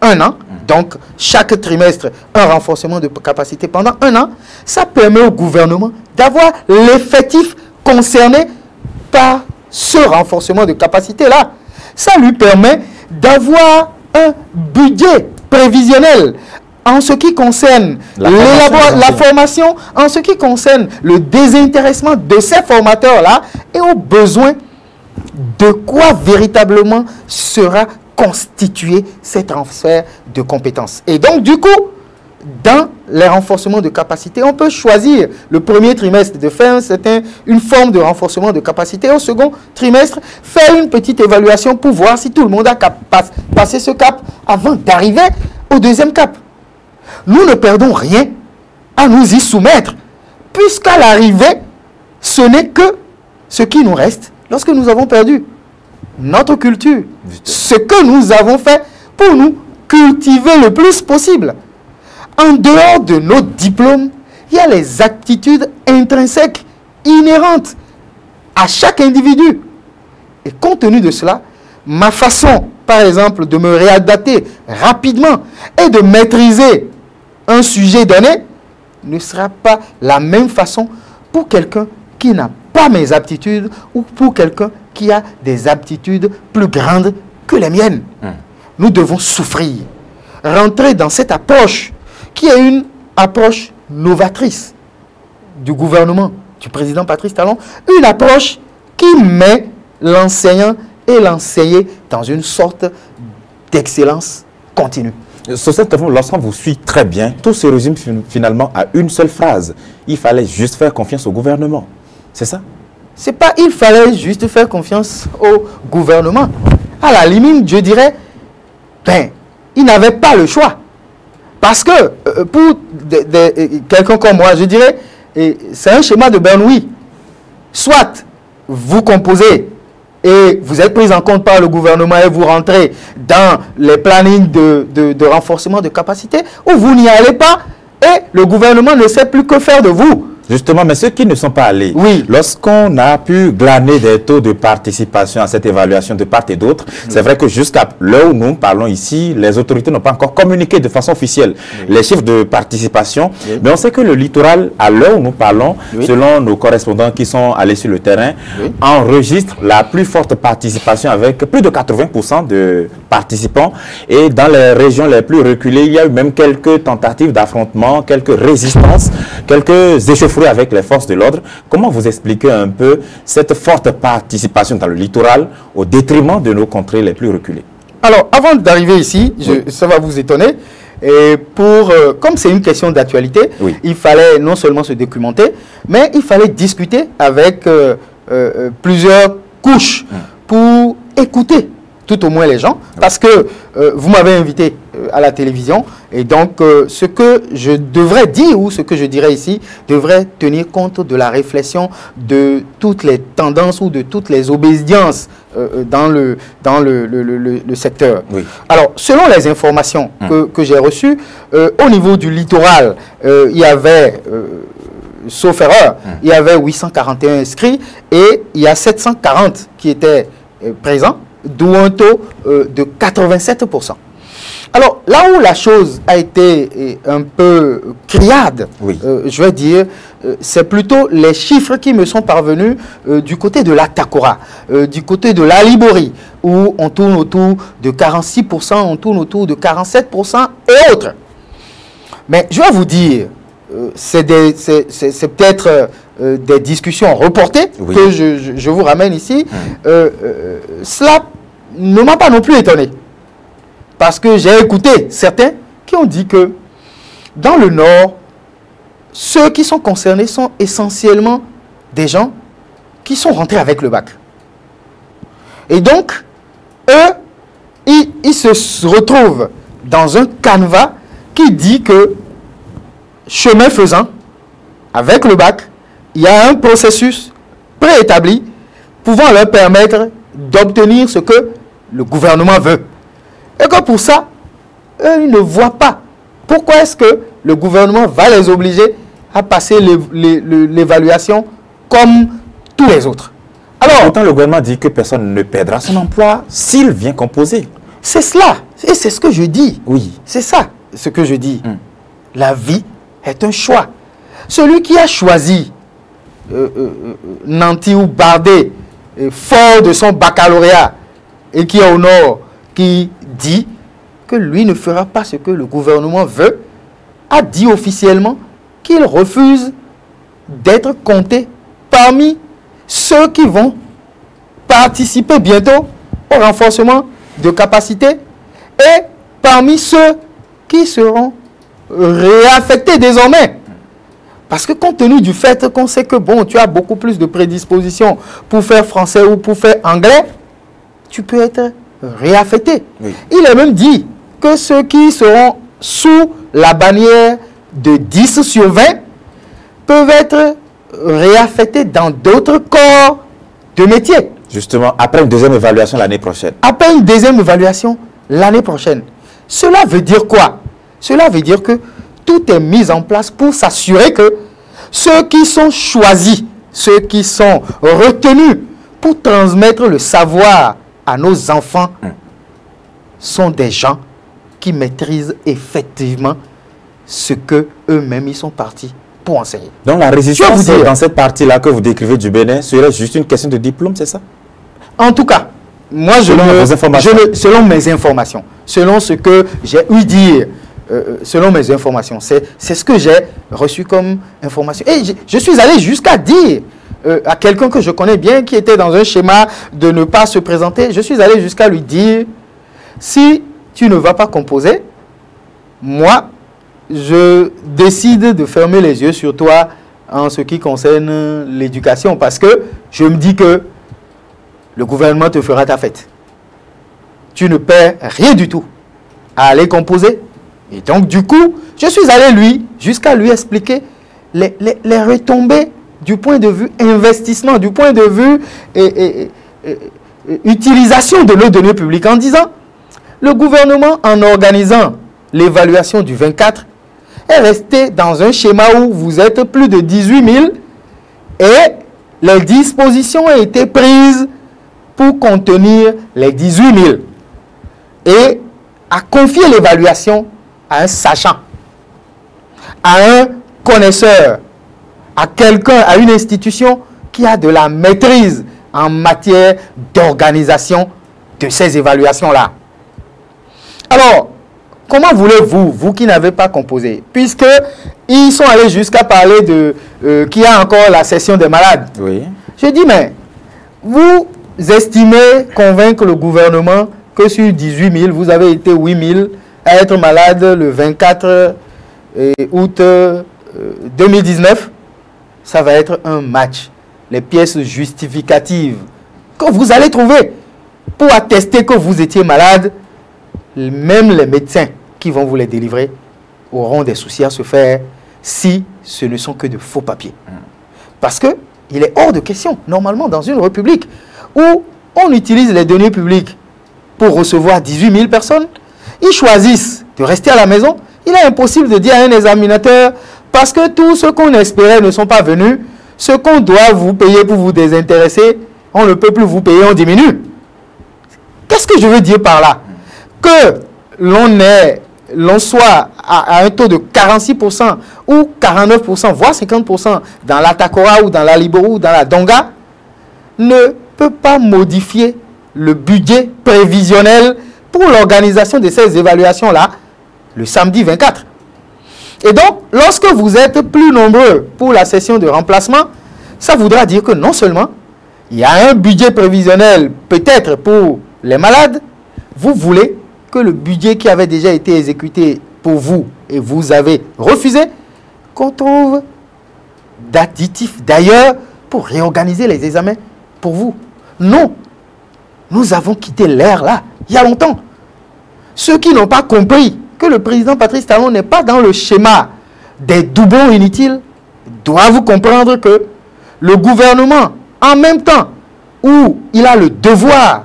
un an, donc chaque trimestre, un renforcement de capacité pendant un an, ça permet au gouvernement d'avoir l'effectif concerné par ce renforcement de capacité-là. Ça lui permet d'avoir un budget prévisionnel en ce qui concerne la formation, en ce qui concerne le désintéressement de ces formateurs-là et aux besoins de quoi véritablement sera constitué ces transferts de compétences. Et donc, du coup, dans les renforcements de capacité, on peut choisir le premier trimestre de faire une forme de renforcement de capacité. Au second trimestre, faire une petite évaluation pour voir si tout le monde a passé ce cap avant d'arriver au deuxième cap. Nous ne perdons rien à nous y soumettre, puisqu'à l'arrivée, ce n'est que ce qui nous reste lorsque nous avons perdu notre culture. Ce que nous avons fait pour nous cultiver le plus possible. En dehors de nos diplômes, il y a les aptitudes intrinsèques, inhérentes à chaque individu. Et compte tenu de cela, ma façon, par exemple, de me réadapter rapidement et de maîtriser un sujet donné ne sera pas la même façon pour quelqu'un qui n'a pas mes aptitudes ou pour quelqu'un qui a des aptitudes plus grandes que les miennes. Nous devons souffrir, rentrer dans cette approche qui est une approche novatrice du gouvernement, du président Patrice Talon, une approche qui met l'enseignant et l'enseigné dans une sorte d'excellence continue. Lorsqu'on vous suit très bien, tout se résume finalement à une seule phrase. Il fallait juste faire confiance au gouvernement. C'est ça? C'est pas il fallait juste faire confiance au gouvernement. À la limite, je dirais, il n'avait pas le choix. Parce que pour quelqu'un comme moi, je dirais, c'est un schéma de Bernoulli. Soit vous composez et vous êtes pris en compte par le gouvernement et vous rentrez dans les plannings de renforcement de capacité, ou vous n'y allez pas et le gouvernement ne sait plus que faire de vous. Justement, mais ceux qui ne sont pas allés, oui. Lorsqu'on a pu glaner des taux de participation à cette évaluation de part et d'autre, c'est vrai que jusqu'à l'heure où nous parlons ici, les autorités n'ont pas encore communiqué de façon officielle les chiffres de participation, mais on sait que le littoral, à l'heure où nous parlons, selon nos correspondants qui sont allés sur le terrain, enregistre la plus forte participation avec plus de 80% de participants, et dans les régions les plus reculées, il y a eu même quelques tentatives d'affrontement, quelques résistances, quelques échauffourées avec les forces de l'ordre. Comment vous expliquez un peu cette forte participation dans le littoral au détriment de nos contrées les plus reculées? Alors, avant d'arriver ici, ça va vous étonner, et comme c'est une question d'actualité, il fallait non seulement se documenter, mais il fallait discuter avec plusieurs couches pour écouter tout au moins les gens, parce que vous m'avez invité à la télévision, et donc ce que je devrais dire, ou ce que je dirais ici, devrait tenir compte de la réflexion de toutes les tendances ou de toutes les obédiences dans le secteur. Alors, selon les informations que j'ai reçues, au niveau du littoral, il y avait... sauf erreur, il y avait 841 inscrits et il y a 740 qui étaient présents, d'où un taux de 87%. Alors, là où la chose a été un peu criarde, oui. Je vais dire, c'est plutôt les chiffres qui me sont parvenus du côté de la Takora, du côté de la Libori, où on tourne autour de 46%, on tourne autour de 47% et autres. Mais je vais vous dire, c'est peut-être des discussions reportées oui. que je vous ramène ici. Cela ne m'a pas non plus étonné. Parce que j'ai écouté certains qui ont dit que dans le Nord, ceux qui sont concernés sont essentiellement des gens qui sont rentrés avec le bac. Et donc, eux, ils se retrouvent dans un canevas qui dit que, chemin faisant, avec le bac, il y a un processus préétabli pouvant leur permettre d'obtenir ce que le gouvernement veut. Et que pour ça, eux, ils ne voient pas pourquoi est-ce que le gouvernement va les obliger à passer l'évaluation comme tous les autres. Alors, pourtant, le gouvernement dit que personne ne perdra son emploi s'il vient composer. C'est cela. Et c'est ce que je dis. Oui. C'est ça ce que je dis. La vie est un choix. Celui qui a choisi Nanty ou Bardé, fort de son baccalauréat, et qui est au Nord, qui dit que lui ne fera pas ce que le gouvernement veut, a dit officiellement qu'il refuse d'être compté parmi ceux qui vont participer bientôt au renforcement de capacité et parmi ceux qui seront réaffectés désormais. Parce que compte tenu du fait qu'on sait que bon, tu as beaucoup plus de prédispositions pour faire français ou pour faire anglais, tu peux être réaffecté. Oui. Il est même dit que ceux qui seront sous la bannière de 10 sur 20 peuvent être réaffectés dans d'autres corps de métier. Justement, après une deuxième évaluation l'année prochaine. Après une deuxième évaluation l'année prochaine. Cela veut dire quoi? Cela veut dire que tout est mis en place pour s'assurer que ceux qui sont choisis, ceux qui sont retenus pour transmettre le savoir à nos enfants sont des gens qui maîtrisent effectivement ce que eux-mêmes ils sont partis pour enseigner. Donc la résistance dans cette partie-là que vous décrivez du Bénin serait juste une question de diplôme, c'est ça? En tout cas, moi selon mes informations, selon ce que j'ai eu dire, selon mes informations, c'est ce que j'ai reçu comme information. Et je suis allé jusqu'à dire à quelqu'un que je connais bien, qui était dans un schéma de ne pas se présenter, je suis allé jusqu'à lui dire, si tu ne vas pas composer, moi, je décide de fermer les yeux sur toi en ce qui concerne l'éducation, parce que je me dis que le gouvernement te fera ta fête. Tu ne perds rien du tout à aller composer. Et donc, du coup, je suis allé jusqu'à lui expliquer les retombées du point de vue investissement, du point de vue utilisation de nos données publiques, en disant, le gouvernement, en organisant l'évaluation du 24, est resté dans un schéma où vous êtes plus de 18 000 et les dispositions ont été prises pour contenir les 18 000 et à confier l'évaluation à un sachant, à un connaisseur, à quelqu'un, à une institution qui a de la maîtrise en matière d'organisation de ces évaluations-là. Alors, comment voulez-vous, vous qui n'avez pas composé, puisqu'ils sont allés jusqu'à parler de qu'il y a encore la session des malades. Oui. Je dis, mais vous estimez convaincre le gouvernement que sur 18 000, vous avez été 8 000 à être malade le 24 août 2019. Ça va être un match. Les pièces justificatives que vous allez trouver pour attester que vous étiez malade, même les médecins qui vont vous les délivrer auront des soucis à se faire si ce ne sont que de faux papiers. Parce que il est hors de question, normalement, dans une république où on utilise les données publiques pour recevoir 18 000 personnes, ils choisissent de rester à la maison. Il est impossible de dire à un examinateur, parce que tous ceux qu'on espérait ne sont pas venus, ce qu'on doit vous payer pour vous désintéresser, on ne peut plus vous payer, on diminue. Qu'est-ce que je veux dire par là? Que l'on soit à un taux de 46% ou 49%, voire 50% dans la Takora ou dans la Liboro ou dans la Donga, ne peut pas modifier le budget prévisionnel pour l'organisation de ces évaluations-là le samedi 24. Et donc, lorsque vous êtes plus nombreux pour la session de remplacement, ça voudra dire que non seulement il y a un budget prévisionnel peut-être pour les malades, vous voulez que le budget qui avait déjà été exécuté pour vous et vous avez refusé, qu'on trouve d'additifs d'ailleurs pour réorganiser les examens pour vous. Non, nous avons quitté l'ère là, il y a longtemps. Ceux qui n'ont pas compris que le président Patrice Talon n'est pas dans le schéma des doublons inutiles doivent comprendre que le gouvernement, en même temps où il a le devoir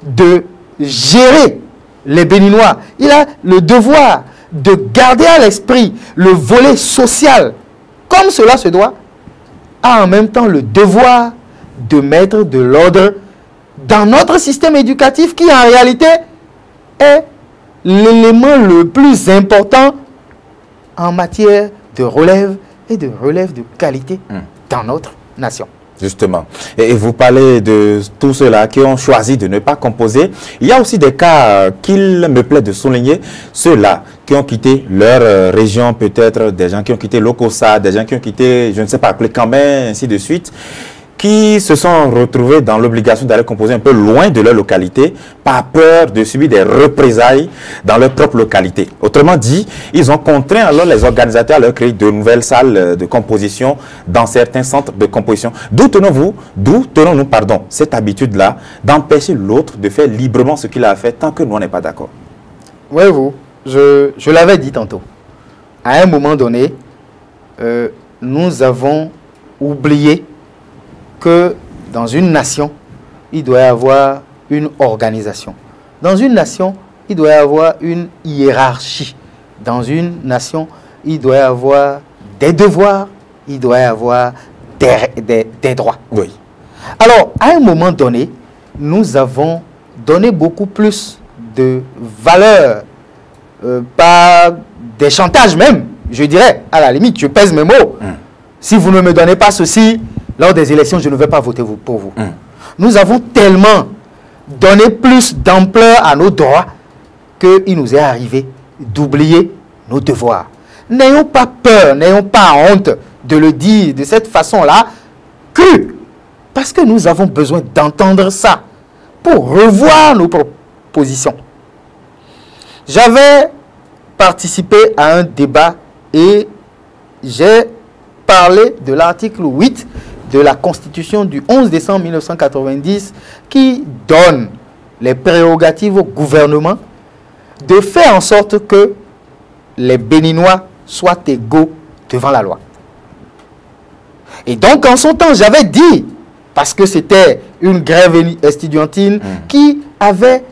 de gérer les Béninois, il a le devoir de garder à l'esprit le volet social, comme cela se doit, a en même temps le devoir de mettre de l'ordre dans notre système éducatif qui en réalité est l'élément le plus important en matière de relève et de relève de qualité dans notre nation. Justement. Et vous parlez de tous ceux-là qui ont choisi de ne pas composer. Il y a aussi des cas qu'il me plaît de souligner, ceux-là qui ont quitté leur région, peut-être des gens qui ont quitté l'Okosa, des gens qui ont quitté, je ne sais pas, Plekambé, ainsi de suite, qui se sont retrouvés dans l'obligation d'aller composer un peu loin de leur localité, par peur de subir des représailles dans leur propre localité. Autrement dit, ils ont contraint alors les organisateurs à leur créer de nouvelles salles de composition dans certains centres de composition. D'où tenons-nous, pardon, cette habitude-là d'empêcher l'autre de faire librement ce qu'il a fait tant que nous, on n'est pas d'accord? Oui, je l'avais dit tantôt. À un moment donné, nous avons oublié que dans une nation, il doit y avoir une organisation. Dans une nation, il doit y avoir une hiérarchie. Dans une nation, il doit y avoir des devoirs, il doit y avoir des droits. Oui. Alors, à un moment donné, nous avons donné beaucoup plus de valeur, par des chantages même, je dirais, à la limite, je pèse mes mots. Si vous ne me donnez pas ceci, lors des élections, je ne vais pas voter pour vous. Nous avons tellement donné plus d'ampleur à nos droits qu'il nous est arrivé d'oublier nos devoirs. N'ayons pas peur, n'ayons pas honte de le dire de cette façon-là, parce que nous avons besoin d'entendre ça pour revoir nos propositions. J'avais participé à un débat et j'ai parlé de l'article 8 de la Constitution du 11 décembre 1990 qui donne les prérogatives au gouvernement de faire en sorte que les Béninois soient égaux devant la loi. Et donc, en son temps, j'avais dit, parce que c'était une grève estudiantine qui avait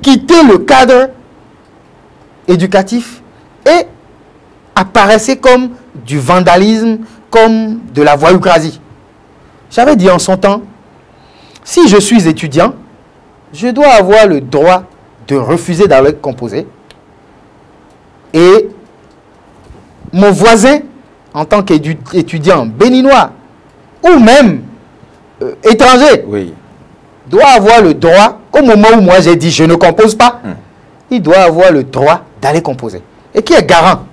quitté le cadre éducatif et apparaissait comme du vandalisme, comme de la voyoucrasie. J'avais dit en son temps, si je suis étudiant, je dois avoir le droit de refuser d'aller composer. Et mon voisin, en tant qu'étudiant béninois, ou même étranger, doit avoir le droit, au moment où moi j'ai dit je ne compose pas, il doit avoir le droit d'aller composer. Et qui est garant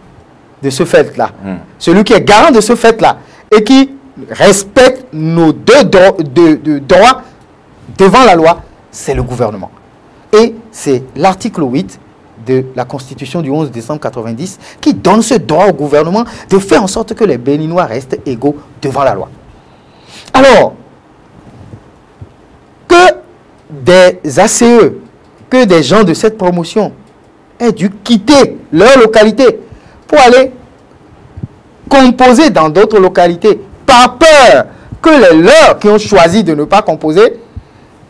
de ce fait-là? Celui qui est garant de ce fait-là et qui respecte nos deux droits devant la loi, c'est le gouvernement. Et c'est l'article 8 de la Constitution du 11 décembre 1990 qui donne ce droit au gouvernement de faire en sorte que les Béninois restent égaux devant la loi. Alors, que des ACE, que des gens de cette promotion aient dû quitter leur localité pour aller composer dans d'autres localités par peur que les leurs qui ont choisi de ne pas composer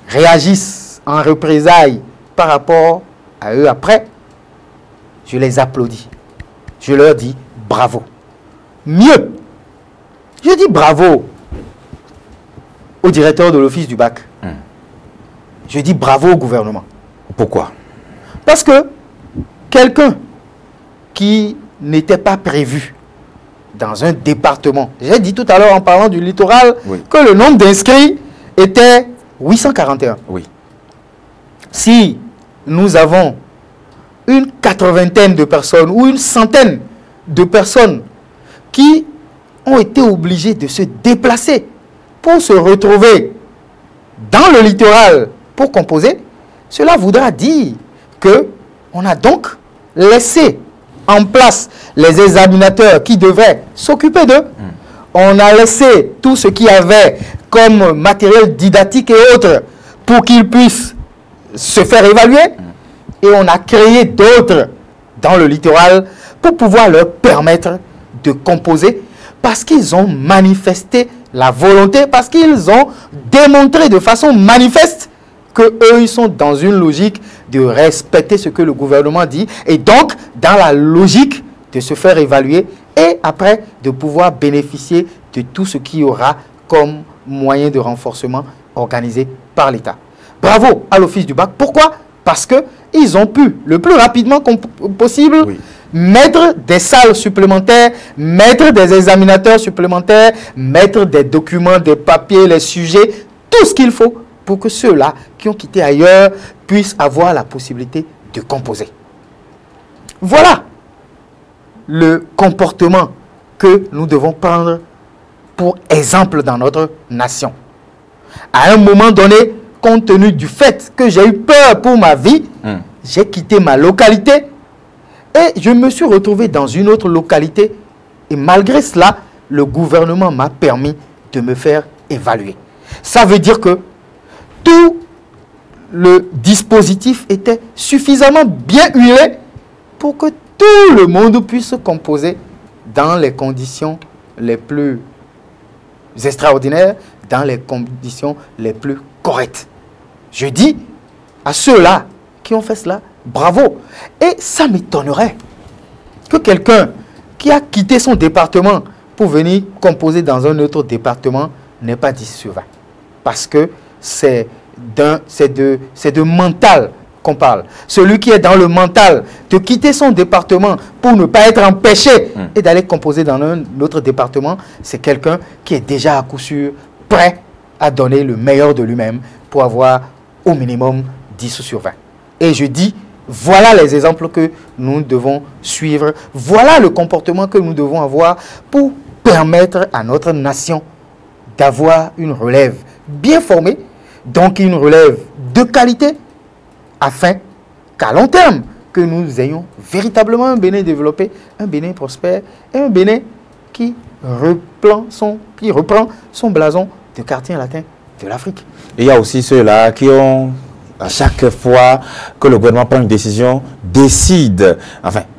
réagissent en représailles par rapport à eux après, je les applaudis. Je leur dis bravo. Mieux, je dis bravo au directeur de l'office du bac. Je dis bravo au gouvernement. Pourquoi? Parce que quelqu'un qui n'était pas prévu dans un département, j'ai dit tout à l'heure en parlant du littoral, oui, que le nombre d'inscrits était 841. Oui. Si nous avons une 80aine de personnes ou une centaine de personnes qui ont été obligées de se déplacer pour se retrouver dans le littoral pour composer, cela voudra dire que on a donc laissé en place les examinateurs qui devaient s'occuper d'eux. On a laissé tout ce qu'il y avait comme matériel didactique et autres pour qu'ils puissent se faire évaluer. Et on a créé d'autres dans le littoral pour pouvoir leur permettre de composer parce qu'ils ont manifesté la volonté, parce qu'ils ont démontré de façon manifeste qu'eux, ils sont dans une logique de respecter ce que le gouvernement dit et donc dans la logique de se faire évaluer et après de pouvoir bénéficier de tout ce qu'il y aura comme moyen de renforcement organisé par l'État. Bravo à l'Office du bac. Pourquoi? Parce qu'ils ont pu, le plus rapidement possible, oui, mettre des salles supplémentaires, mettre des examinateurs supplémentaires, mettre des documents, des papiers, les sujets, tout ce qu'il faut pour que ceux-là qui ont quitté ailleurs puissent avoir la possibilité de composer. Voilà le comportement que nous devons prendre pour exemple dans notre nation. À un moment donné, compte tenu du fait que j'ai eu peur pour ma vie, j'ai quitté ma localité et je me suis retrouvé dans une autre localité. Et malgré cela, le gouvernement m'a permis de me faire évaluer. Ça veut dire que tout le dispositif était suffisamment bien huilé pour que tout le monde puisse composer dans les conditions les plus extraordinaires, dans les conditions les plus correctes. Je dis à ceux-là qui ont fait cela, bravo. Et ça m'étonnerait que quelqu'un qui a quitté son département pour venir composer dans un autre département n'ait pas 10 sur 20. Parce que c'est de mental qu'on parle. Celui qui est dans le mental de quitter son département pour ne pas être empêché et d'aller composer dans un autre département, c'est quelqu'un qui est déjà à coup sûr prêt à donner le meilleur de lui-même pour avoir au minimum 10 sur 20. Et je dis, voilà les exemples que nous devons suivre. Voilà le comportement que nous devons avoir pour permettre à notre nation d'avoir une relève bien formée, donc une relève de qualité, afin qu'à long terme, que nous ayons véritablement un Bénin développé, un Bénin prospère et un Bénin qui reprend son blason de quartier latin de l'Afrique. Il y a aussi ceux-là qui ont, à chaque fois que le gouvernement prend une décision,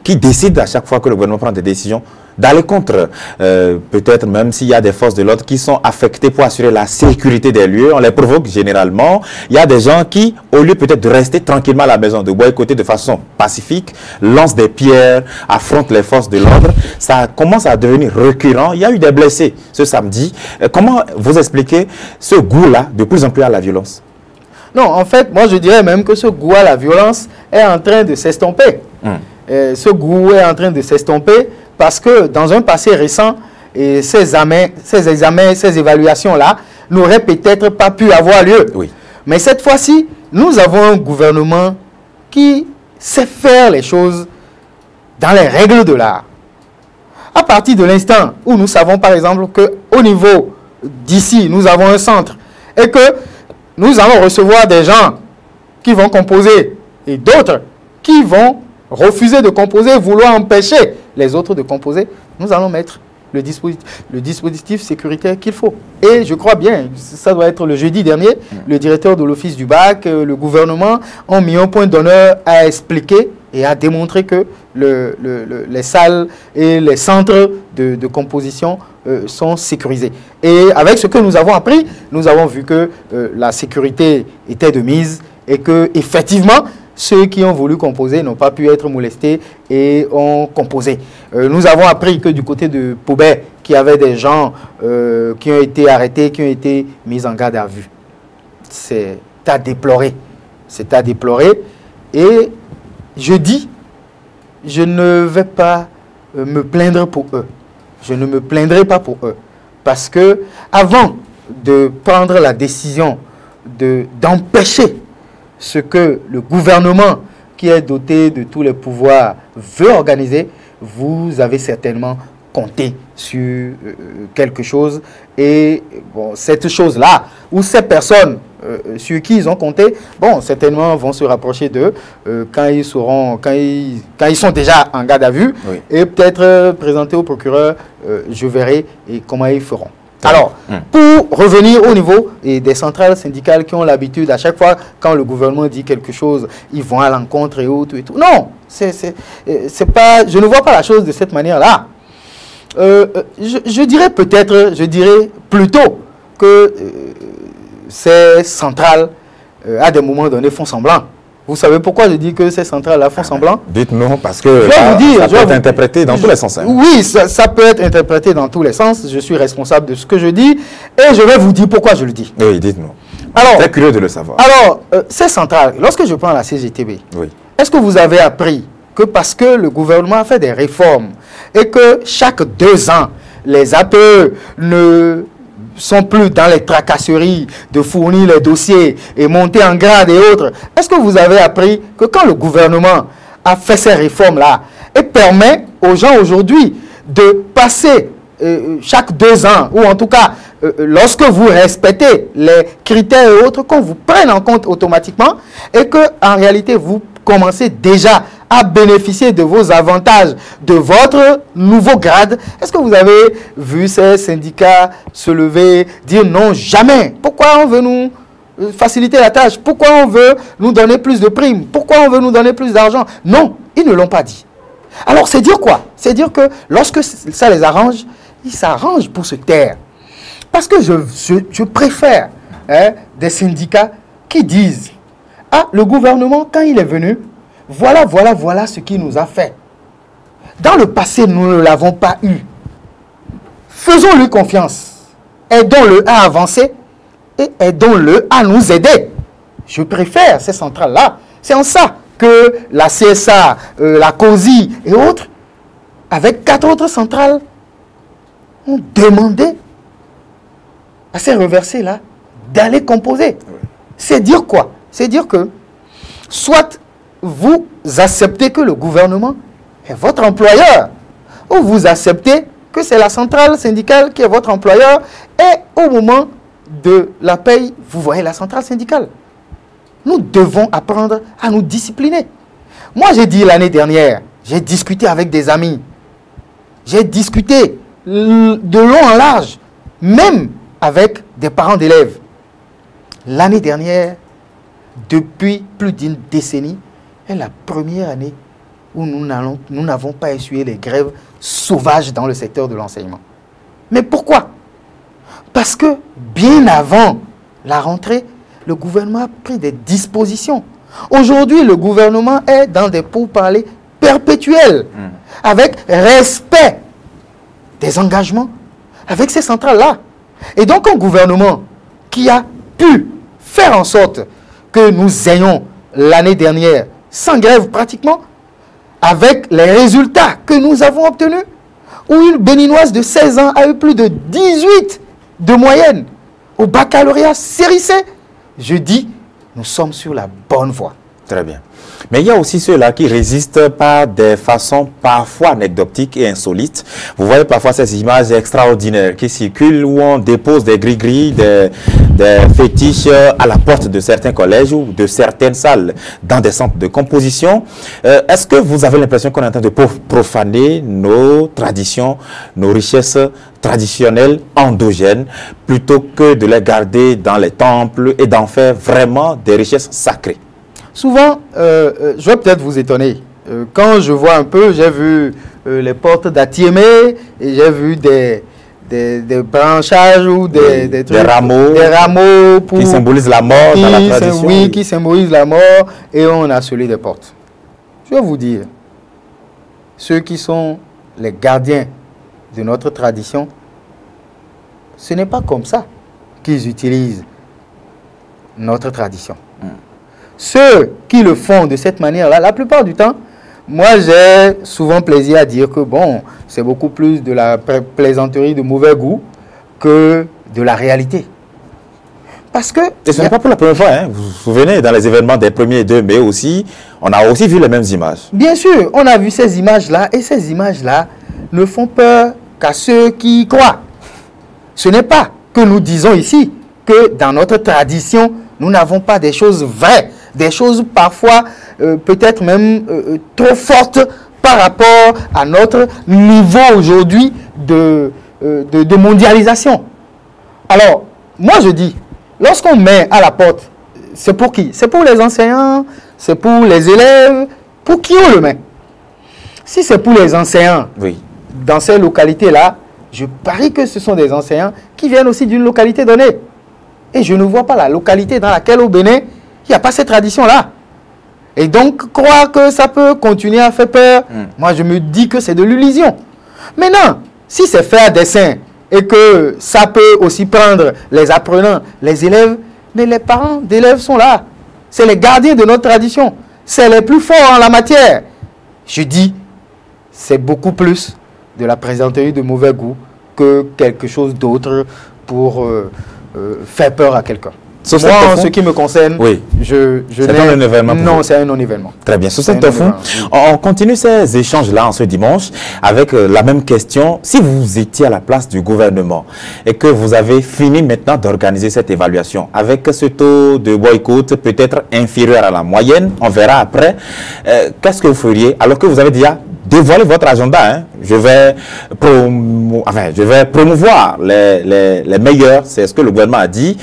qui décident à chaque fois que le gouvernement prend des décisions, d'aller contre, peut-être même s'il y a des forces de l'ordre qui sont affectées pour assurer la sécurité des lieux, on les provoque généralement. Il y a des gens qui, au lieu peut-être de rester tranquillement à la maison, de boycotter de façon pacifique, lancent des pierres, affrontent les forces de l'ordre. Ça commence à devenir récurrent. Il y a eu des blessés ce samedi. Comment vous expliquez ce goût-là de plus en plus à la violence? Non, en fait, moi je dirais même que ce goût à la violence est en train de s'estomper. Ce goût est en train de s'estomper parce que dans un passé récent, ces examens, ces évaluations-là n'auraient peut-être pas pu avoir lieu. Oui. Mais cette fois-ci, nous avons un gouvernement qui sait faire les choses dans les règles de l'art. À partir de l'instant où nous savons par exemple qu'au niveau d'ici, nous avons un centre et que nous allons recevoir des gens qui vont composer et d'autres qui vont refuser de composer, vouloir empêcher les autres de composer, nous allons mettre le dispositif sécuritaire qu'il faut. Et je crois bien, ça doit être le jeudi dernier, le directeur de l'Office du bac, le gouvernement ont mis un point d'honneur à expliquer et à démontrer que les salles et les centres de composition sont sécurisés. Et avec ce que nous avons appris, nous avons vu que la sécurité était de mise et que effectivement, ceux qui ont voulu composer n'ont pas pu être molestés et ont composé. Nous avons appris que du côté de Pobet, qu'il y avait des gens qui ont été arrêtés, qui ont été mis en garde à vue. C'est à déplorer. C'est à déplorer. Et je dis, je ne vais pas me plaindre pour eux. Je ne me plaindrai pas pour eux. Parce que avant de prendre la décision d'empêcher ce que le gouvernement qui est doté de tous les pouvoirs veut organiser, vous avez certainement compté sur quelque chose. Et bon, cette chose-là, ou ces personnes sur qui ils ont compté, bon, certainement vont se rapprocher d'eux quand ils sont déjà en garde à vue, oui. Et peut-être présentés au procureur, je verrai et comment ils feront. Alors, pour revenir au niveau des centrales syndicales qui ont l'habitude, à chaque fois, quand le gouvernement dit quelque chose, ils vont à l'encontre et autres et tout. Non, c'est pas, je ne vois pas la chose de cette manière-là. Je dirais peut-être, je dirais plutôt que ces centrales, à des moments donnés, font semblant. Vous savez pourquoi je dis que ces centrales-là font semblant? Dites-nous, parce que ça peut être interprété dans tous les sens. Hein. Oui, ça peut être interprété dans tous les sens. Je suis responsable de ce que je dis et je vais vous dire pourquoi je le dis. Oui, dites-nous. Très curieux de le savoir. Alors, ces centrales, lorsque je prends la CGTB, oui. Est-ce que vous avez appris que parce que le gouvernement a fait des réformes et que chaque 2 ans, les APE ne sont plus dans les tracasseries de fournir les dossiers et monter en grade et autres. Est-ce que vous avez appris que quand le gouvernement a fait ces réformes-là et permet aux gens aujourd'hui de passer chaque 2 ans, ou en tout cas, lorsque vous respectez les critères et autres, qu'on vous prenne en compte automatiquement et que en réalité, vous commencez déjà à bénéficier de vos avantages, de votre nouveau grade. Est-ce que vous avez vu ces syndicats se lever, dire non, jamais? Pourquoi on veut nous faciliter la tâche? Pourquoi on veut nous donner plus de primes? Pourquoi on veut nous donner plus d'argent? Non, ils ne l'ont pas dit. Alors, c'est dire quoi? C'est dire que lorsque ça les arrange, ils s'arrangent pour se taire. Parce que je préfère des syndicats qui disent « Ah, le gouvernement, quand il est venu, voilà ce qu'il nous a fait. Dans le passé, nous ne l'avons pas eu. Faisons-lui confiance. Aidons-le à avancer et aidons-le à nous aider. » Je préfère ces centrales-là. C'est en ça que la CSA, la COSI et autres, avec 4 autres centrales, ont demandé à ces reversés-là d'aller composer. C'est dire quoi? C'est dire que soit vous acceptez que le gouvernement est votre employeur, ou vous acceptez que c'est la centrale syndicale qui est votre employeur, et au moment de la paye, vous voyez la centrale syndicale. Nous devons apprendre à nous discipliner. Moi, j'ai dit l'année dernière, j'ai discuté avec des amis, j'ai discuté de long en large, même avec des parents d'élèves. L'année dernière, depuis plus d'une décennie, est la première année où nous n'avons pas essuyé les grèves sauvages dans le secteur de l'enseignement. Mais pourquoi? Parce que bien avant la rentrée, le gouvernement a pris des dispositions. Aujourd'hui, le gouvernement est dans des pourparlers perpétuels, avec respect des engagements, avec ces centrales-là. Et donc un gouvernement qui a pu faire en sorte que nous ayons l'année dernière sans grève pratiquement, avec les résultats que nous avons obtenus, où une béninoise de 16 ans a eu plus de 18 de moyenne au baccalauréat série C, je dis, nous sommes sur la bonne voie. Très bien. Mais il y a aussi ceux-là qui résistent par des façons parfois anecdotiques et insolites. Vous voyez parfois ces images extraordinaires qui circulent où on dépose des gris-gris, des fétiches à la porte de certains collèges ou de certaines salles dans des centres de composition. Est-ce que vous avez l'impression qu'on est en train de profaner nos traditions, nos richesses traditionnelles endogènes, plutôt que de les garder dans les temples et d'en faire vraiment des richesses sacrées? Souvent, je vais peut-être vous étonner. Quand je vois un peu, j'ai vu les portes d'Atiémé et j'ai vu des branchages ou des trucs, des rameaux qui symbolisent la mort dans la tradition. Oui, qui symbolisent la mort, et on a scellé des portes. Je vais vous dire, ceux qui sont les gardiens de notre tradition, ce n'est pas comme ça qu'ils utilisent notre tradition. ceux qui le font de cette manière-là, la plupart du temps, moi j'ai souvent plaisir à dire que bon, c'est beaucoup plus de la plaisanterie de mauvais goût que de la réalité. Parce que... Et ce n'est pas pour la première fois, hein. Vous vous souvenez, dans les événements des 1er et 2 mai aussi, on a aussi vu les mêmes images. Bien sûr, on a vu ces images-là, et ces images-là ne font peur qu'à ceux qui y croient. Ce n'est pas que nous disons ici que dans notre tradition, nous n'avons pas des choses vraies, des choses parfois peut-être même trop fortes par rapport à notre niveau aujourd'hui de mondialisation. Alors, moi je dis, lorsqu'on met à la porte, c'est pour qui? C'est pour les enseignants, c'est pour les élèves, pour qui on le met? Si c'est pour les enseignants, oui, dans ces localités-là, je parie que ce sont des enseignants qui viennent aussi d'une localité donnée. Et je ne vois pas la localité dans laquelle au Bénin, il n'y a pas cette tradition-là. Et donc, croire que ça peut continuer à faire peur, moi je me dis que c'est de l'illusion. Maintenant, si c'est fait à dessein et que ça peut aussi prendre les apprenants, les élèves, mais les parents d'élèves sont là. C'est les gardiens de notre tradition. C'est les plus forts en la matière. Je dis, c'est beaucoup plus de la plaisanterie de mauvais goût que quelque chose d'autre pour faire peur à quelqu'un. Moi, en ce qui me concerne, oui, c'est un événement. Non, c'est un non-événement. Très bien. Sur cette fond, on continue ces échanges-là en ce dimanche avec la même question. Si vous étiez à la place du gouvernement et que vous avez fini maintenant d'organiser cette évaluation avec ce taux de boycott peut-être inférieur à la moyenne, on verra après, qu'est-ce que vous feriez alors que vous avez déjà dévoilé votre agenda, hein? Je vais promouvoir les meilleurs, c'est ce que le gouvernement a dit.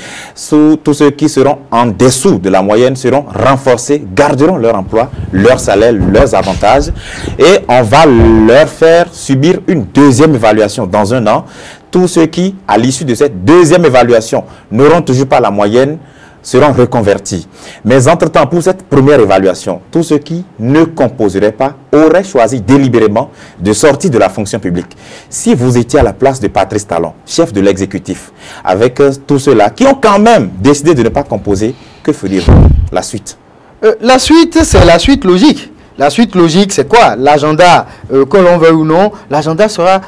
Tous ceux qui seront en dessous de la moyenne seront renforcés, garderont leur emploi, leur salaire, leurs avantages. Et on va leur faire subir une deuxième évaluation dans un an. Tous ceux qui, à l'issue de cette deuxième évaluation, n'auront toujours pas la moyenne, seront reconvertis. Mais entre-temps, pour cette première évaluation, tous ceux qui ne composeraient pas auraient choisi délibérément de sortir de la fonction publique. Si vous étiez à la place de Patrice Talon, chef de l'exécutif, avec tous ceux-là qui ont quand même décidé de ne pas composer, que feriez-vous? La suite? La suite, c'est la suite logique. La suite logique, c'est quoi? L'agenda, que l'on veuille ou non, l'agenda sera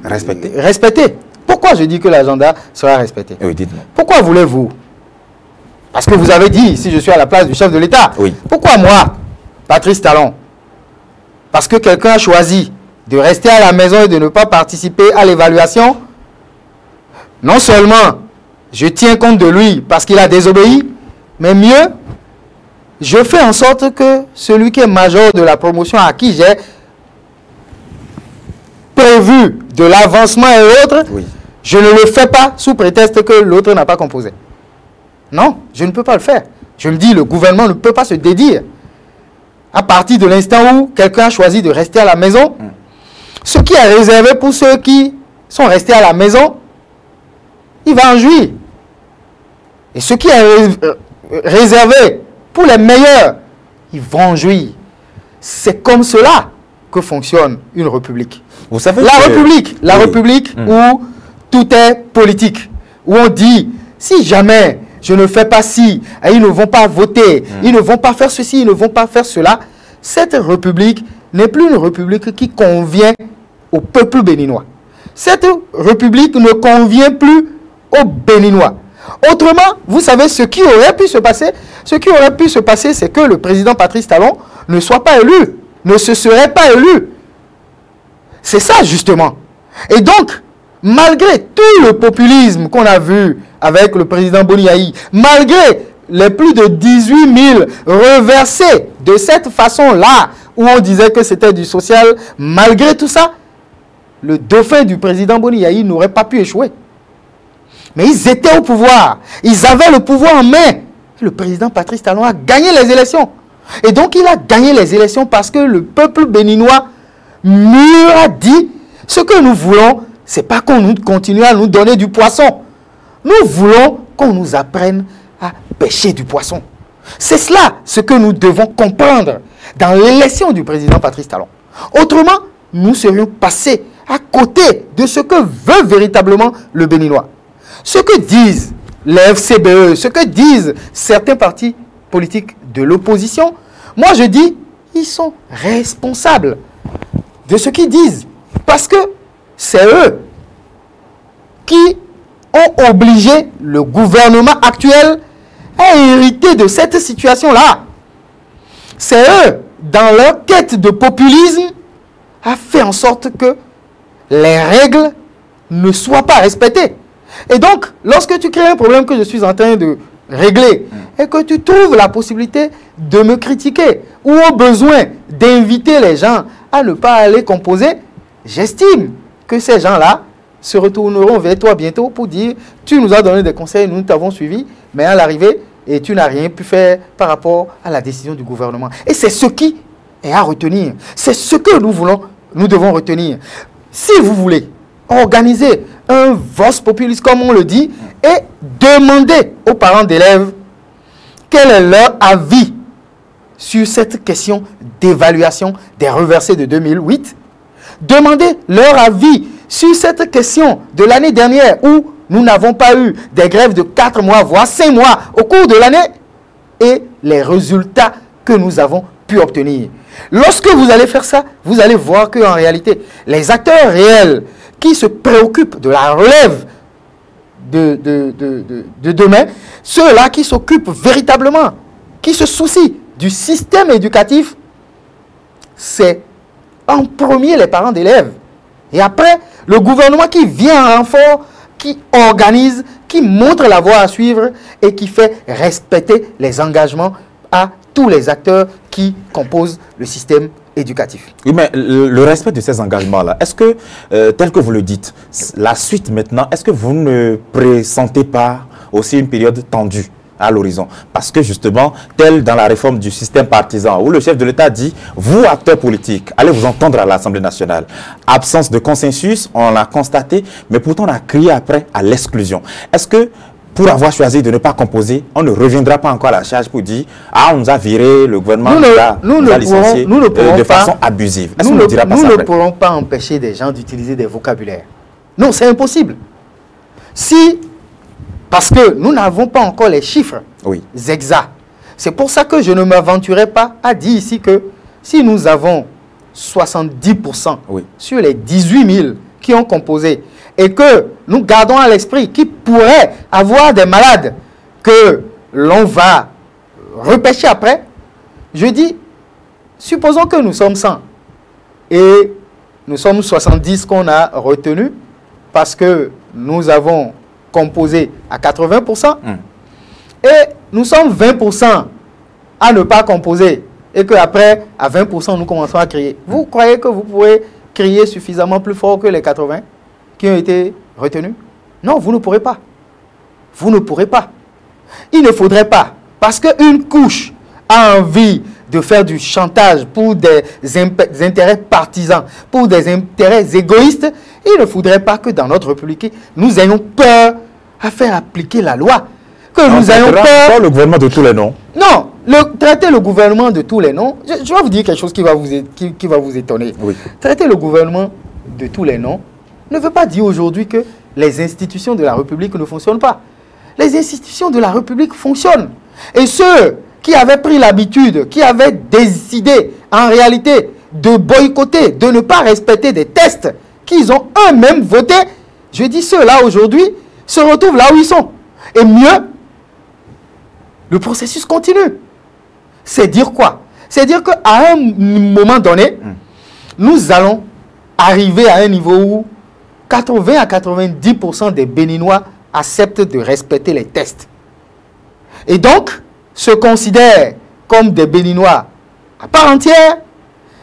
respecté. Pourquoi je dis que l'agenda sera respecté? Oui, dites-moi. Pourquoi voulez-vous? Parce que vous avez dit, si je suis à la place du chef de l'État. Oui. Pourquoi moi, Patrice Talon? Parce que quelqu'un a choisi de rester à la maison et de ne pas participer à l'évaluation. Non seulement je tiens compte de lui parce qu'il a désobéi, mais mieux, je fais en sorte que celui qui est major de la promotion à qui j'ai prévu de l'avancement et autres, oui, je ne le fais pas sous prétexte que l'autre n'a pas composé. Non, je ne peux pas le faire. Je me dis, le gouvernement ne peut pas se dédire. À partir de l'instant où quelqu'un a choisi de rester à la maison, ce qui est réservé pour ceux qui sont restés à la maison, il va en jouir. Et ce qui est réservé pour les meilleurs, ils vont en jouir. C'est comme cela que fonctionne une république. Vous savez la république où tout est politique, où on dit, si jamais je ne fais pas ci, ils ne vont pas voter, ils ne vont pas faire ceci, ils ne vont pas faire cela, cette république n'est plus une république qui convient au peuple béninois. Cette république ne convient plus aux Béninois. Autrement, vous savez ce qui aurait pu se passer? Ce qui aurait pu se passer, c'est que le président Patrice Talon ne soit pas élu, ne se serait pas élu. C'est ça, justement. Et donc, malgré tout le populisme qu'on a vu avec le président Boni Yayi, malgré les plus de 18 000 reversés de cette façon-là, où on disait que c'était du social, malgré tout ça, le dauphin du président Boni Yayi n'aurait pas pu échouer. Mais ils étaient au pouvoir. Ils avaient le pouvoir en main. Le président Patrice Talon a gagné les élections. Et donc, il a gagné les élections parce que le peuple béninois mûr a dit, ce que nous voulons, c'est pas qu'on continue à nous donner du poisson. Nous voulons qu'on nous apprenne à pêcher du poisson. C'est cela ce que nous devons comprendre dans l'élection du président Patrice Talon. Autrement, nous serions passés à côté de ce que veut véritablement le Béninois. Ce que disent les FCBE, ce que disent certains partis politiques de l'opposition, moi je dis, ils sont responsables de ce qu'ils disent. Parce que c'est eux qui ont obligé le gouvernement actuel à hériter de cette situation-là. C'est eux, dans leur quête de populisme, à faire en sorte que les règles ne soient pas respectées. Et donc, lorsque tu crées un problème que je suis en train de régler et que tu trouves la possibilité de me critiquer ou au besoin d'inviter les gens à ne pas aller composer, j'estime que ces gens-là se retourneront vers toi bientôt pour dire « Tu nous as donné des conseils, nous t'avons suivi, mais à l'arrivée, et tu n'as rien pu faire par rapport à la décision du gouvernement. » Et c'est ce qui est à retenir. C'est ce que nous devons retenir. Si vous voulez organiser un vox populi, comme on le dit, et demander aux parents d'élèves quel est leur avis sur cette question d'évaluation des reversés de 2008, demandez leur avis sur cette question de l'année dernière où nous n'avons pas eu des grèves de 4 mois, voire 5 mois au cours de l'année, et les résultats que nous avons pu obtenir. Lorsque vous allez faire ça, vous allez voir qu'en réalité, les acteurs réels qui se préoccupent de la relève de demain, ceux-là qui s'occupent véritablement, qui se soucient du système éducatif, c'est en premier les parents d'élèves. Et après, le gouvernement qui vient en renfort, qui organise, qui montre la voie à suivre et qui fait respecter les engagements à tous les acteurs qui composent le système éducatif. Oui, mais le respect de ces engagements-là, est-ce que, tel que vous le dites, la suite maintenant, est-ce que vous ne pressentez pas aussi une période tendue à l'horizon? Parce que justement, tel dans la réforme du système partisan, où le chef de l'État dit, vous, acteurs politiques, allez vous entendre à l'Assemblée nationale. Absence de consensus, on l'a constaté, mais pourtant on a crié après à l'exclusion. Est-ce que, pour avoir choisi de ne pas composer, on ne reviendra pas encore à la charge pour dire « Ah, on nous a viré, le gouvernement nous a licencié de façon abusive ». Est-ce qu'on ne dira pas ça? Nous ne pourrons pas empêcher des gens d'utiliser des vocabulaires. Non, c'est impossible. Parce que nous n'avons pas encore les chiffres exacts. C'est pour ça que je ne m'aventurerai pas à dire ici que si nous avons 70% sur les 18 000 qui ont composé et que nous gardons à l'esprit qu'il pourrait avoir des malades que l'on va repêcher après, je dis, supposons que nous sommes 100 et nous sommes 70 qu'on a retenus parce que nous avons composé à 80% et nous sommes 20% à ne pas composer et qu'après, à 20%, nous commençons à crier. Vous croyez que vous pourrez crier suffisamment plus fort que les 80 qui ont été retenus? Non, vous ne pourrez pas. Vous ne pourrez pas. Il ne faudrait pas. Parce qu'une couche a envie de faire du chantage pour des intérêts partisans, pour des intérêts égoïstes, il ne faudrait pas que dans notre République, nous ayons peur à faire appliquer la loi. Que nous ayons peur... Pas le gouvernement de tous les noms. Non, traiter le gouvernement de tous les noms, je vais vous dire quelque chose qui va vous étonner. Oui. Traiter le gouvernement de tous les noms ne veut pas dire aujourd'hui que les institutions de la République ne fonctionnent pas. Les institutions de la République fonctionnent. Et ceux qui avaient pris l'habitude, qui avaient décidé en réalité de boycotter, de ne pas respecter des tests qu'ils ont eux-mêmes votés, je dis ceux-là aujourd'hui se retrouvent là où ils sont. Et mieux, le processus continue. C'est dire quoi? C'est dire qu'à un moment donné, nous allons arriver à un niveau où 80 à 90% des Béninois acceptent de respecter les tests. Et donc, se considèrent comme des Béninois à part entière,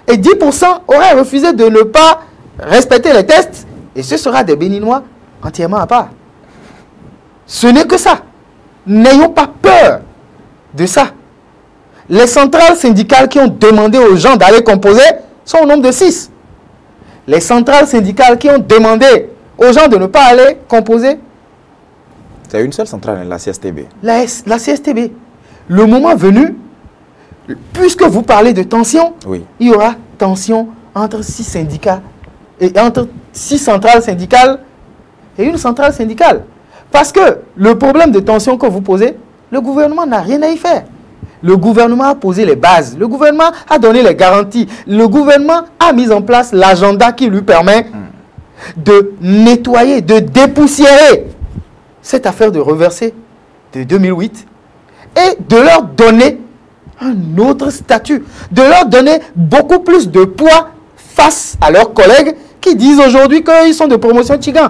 et 10% auraient refusé de ne pas respecter les tests, et ce sera des Béninois entièrement à part. Ce n'est que ça. N'ayons pas peur de ça. Les centrales syndicales qui ont demandé aux gens d'aller composer sont au nombre de 6. Les centrales syndicales qui ont demandé aux gens de ne pas aller composer. C'est une seule centrale, la CSTB. La CSTB. Le moment venu, puisque vous parlez de tension, il y aura tension entre 6 syndicats et entre 6 centrales syndicales et une centrale syndicale. Parce que le problème de tension que vous posez, le gouvernement n'a rien à y faire. Le gouvernement a posé les bases. Le gouvernement a donné les garanties. Le gouvernement a mis en place l'agenda qui lui permet de nettoyer, de dépoussiérer cette affaire de reversés de 2008 et de leur donner un autre statut, de leur donner beaucoup plus de poids face à leurs collègues qui disent aujourd'hui qu'ils sont de promotion Tchigan.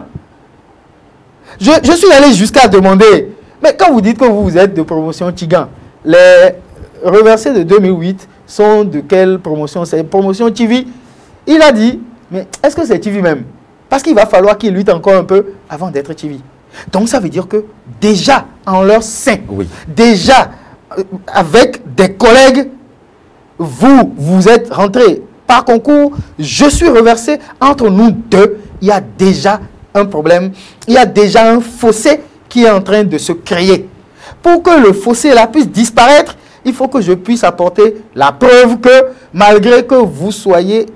Je suis allé jusqu'à demander, mais quand vous dites que vous êtes de promotion Tchigan, les reversés de 2008 sont de quelle promotion? C'est promotion TV. Il a dit, mais est-ce que c'est TV même? Parce qu'il va falloir qu'ils luttent encore un peu avant d'être TV. Donc ça veut dire que déjà en leur sein, déjà avec des collègues, vous êtes rentrés par concours, je suis reversé, entre nous deux, il y a déjà un problème, il y a déjà un fossé qui est en train de se créer. Pour que le fossé là puisse disparaître, il faut que je puisse apporter la preuve que malgré que vous soyez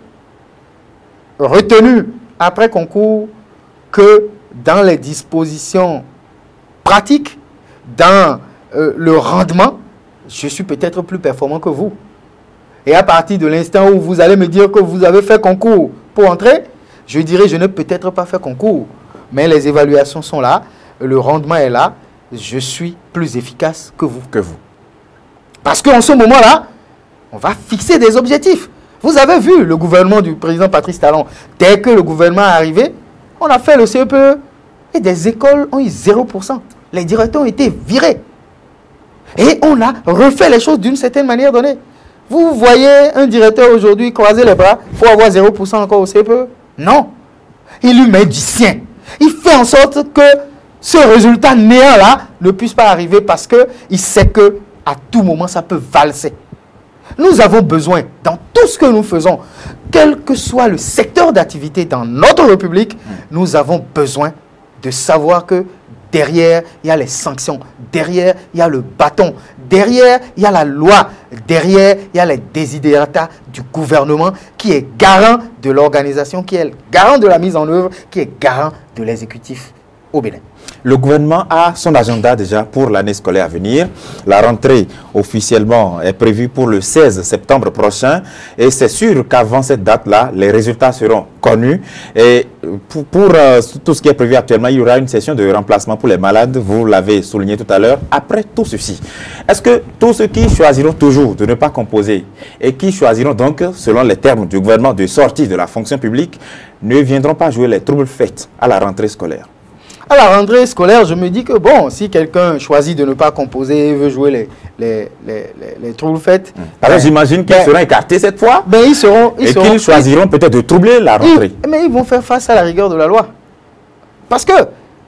retenu après concours, que dans les dispositions pratiques, dans le rendement, je suis peut-être plus performant que vous. Et à partir de l'instant où vous allez me dire que vous avez fait concours pour entrer, je dirais je n'ai peut-être pas fait concours. Mais les évaluations sont là, le rendement est là, je suis plus efficace que vous. Parce qu'en ce moment-là, on va fixer des objectifs. Vous avez vu le gouvernement du président Patrice Talon. Dès que le gouvernement est arrivé, on a fait le CEPE et des écoles ont eu 0%. Les directeurs ont été virés. Et on a refait les choses d'une certaine manière donnée. Vous voyez un directeur aujourd'hui croiser les bras pour avoir 0% encore au CEPE? Non. Il lui met du sien. Il fait en sorte que ce résultat néant-là ne puisse pas arriver parce qu'il sait que à tout moment, ça peut valser. Nous avons besoin, dans tout ce que nous faisons, quel que soit le secteur d'activité dans notre République, nous avons besoin de savoir que derrière, il y a les sanctions. Derrière, il y a le bâton. Derrière, il y a la loi. Derrière, il y a les désidérata du gouvernement qui est garant de l'organisation, qui est garant de la mise en œuvre, qui est garant de l'exécutif au Bénin. Le gouvernement a son agenda déjà pour l'année scolaire à venir. La rentrée officiellement est prévue pour le 16 septembre prochain. Et c'est sûr qu'avant cette date-là, les résultats seront connus. Et pour tout ce qui est prévu actuellement, il y aura une session de remplacement pour les malades. Vous l'avez souligné tout à l'heure. Après tout ceci, est-ce que tous ceux qui choisiront toujours de ne pas composer et qui choisiront donc, selon les termes du gouvernement, de sortir de la fonction publique, ne viendront pas jouer les troubles faits à la rentrée scolaire? À la rentrée scolaire, je me dis que bon, si quelqu'un choisit de ne pas composer et veut jouer les troubles faits... Alors j'imagine qu'ils seront écartés cette fois ils seront, qu'ils choisiront peut-être de troubler la rentrée. Mais ils vont faire face à la rigueur de la loi. Parce que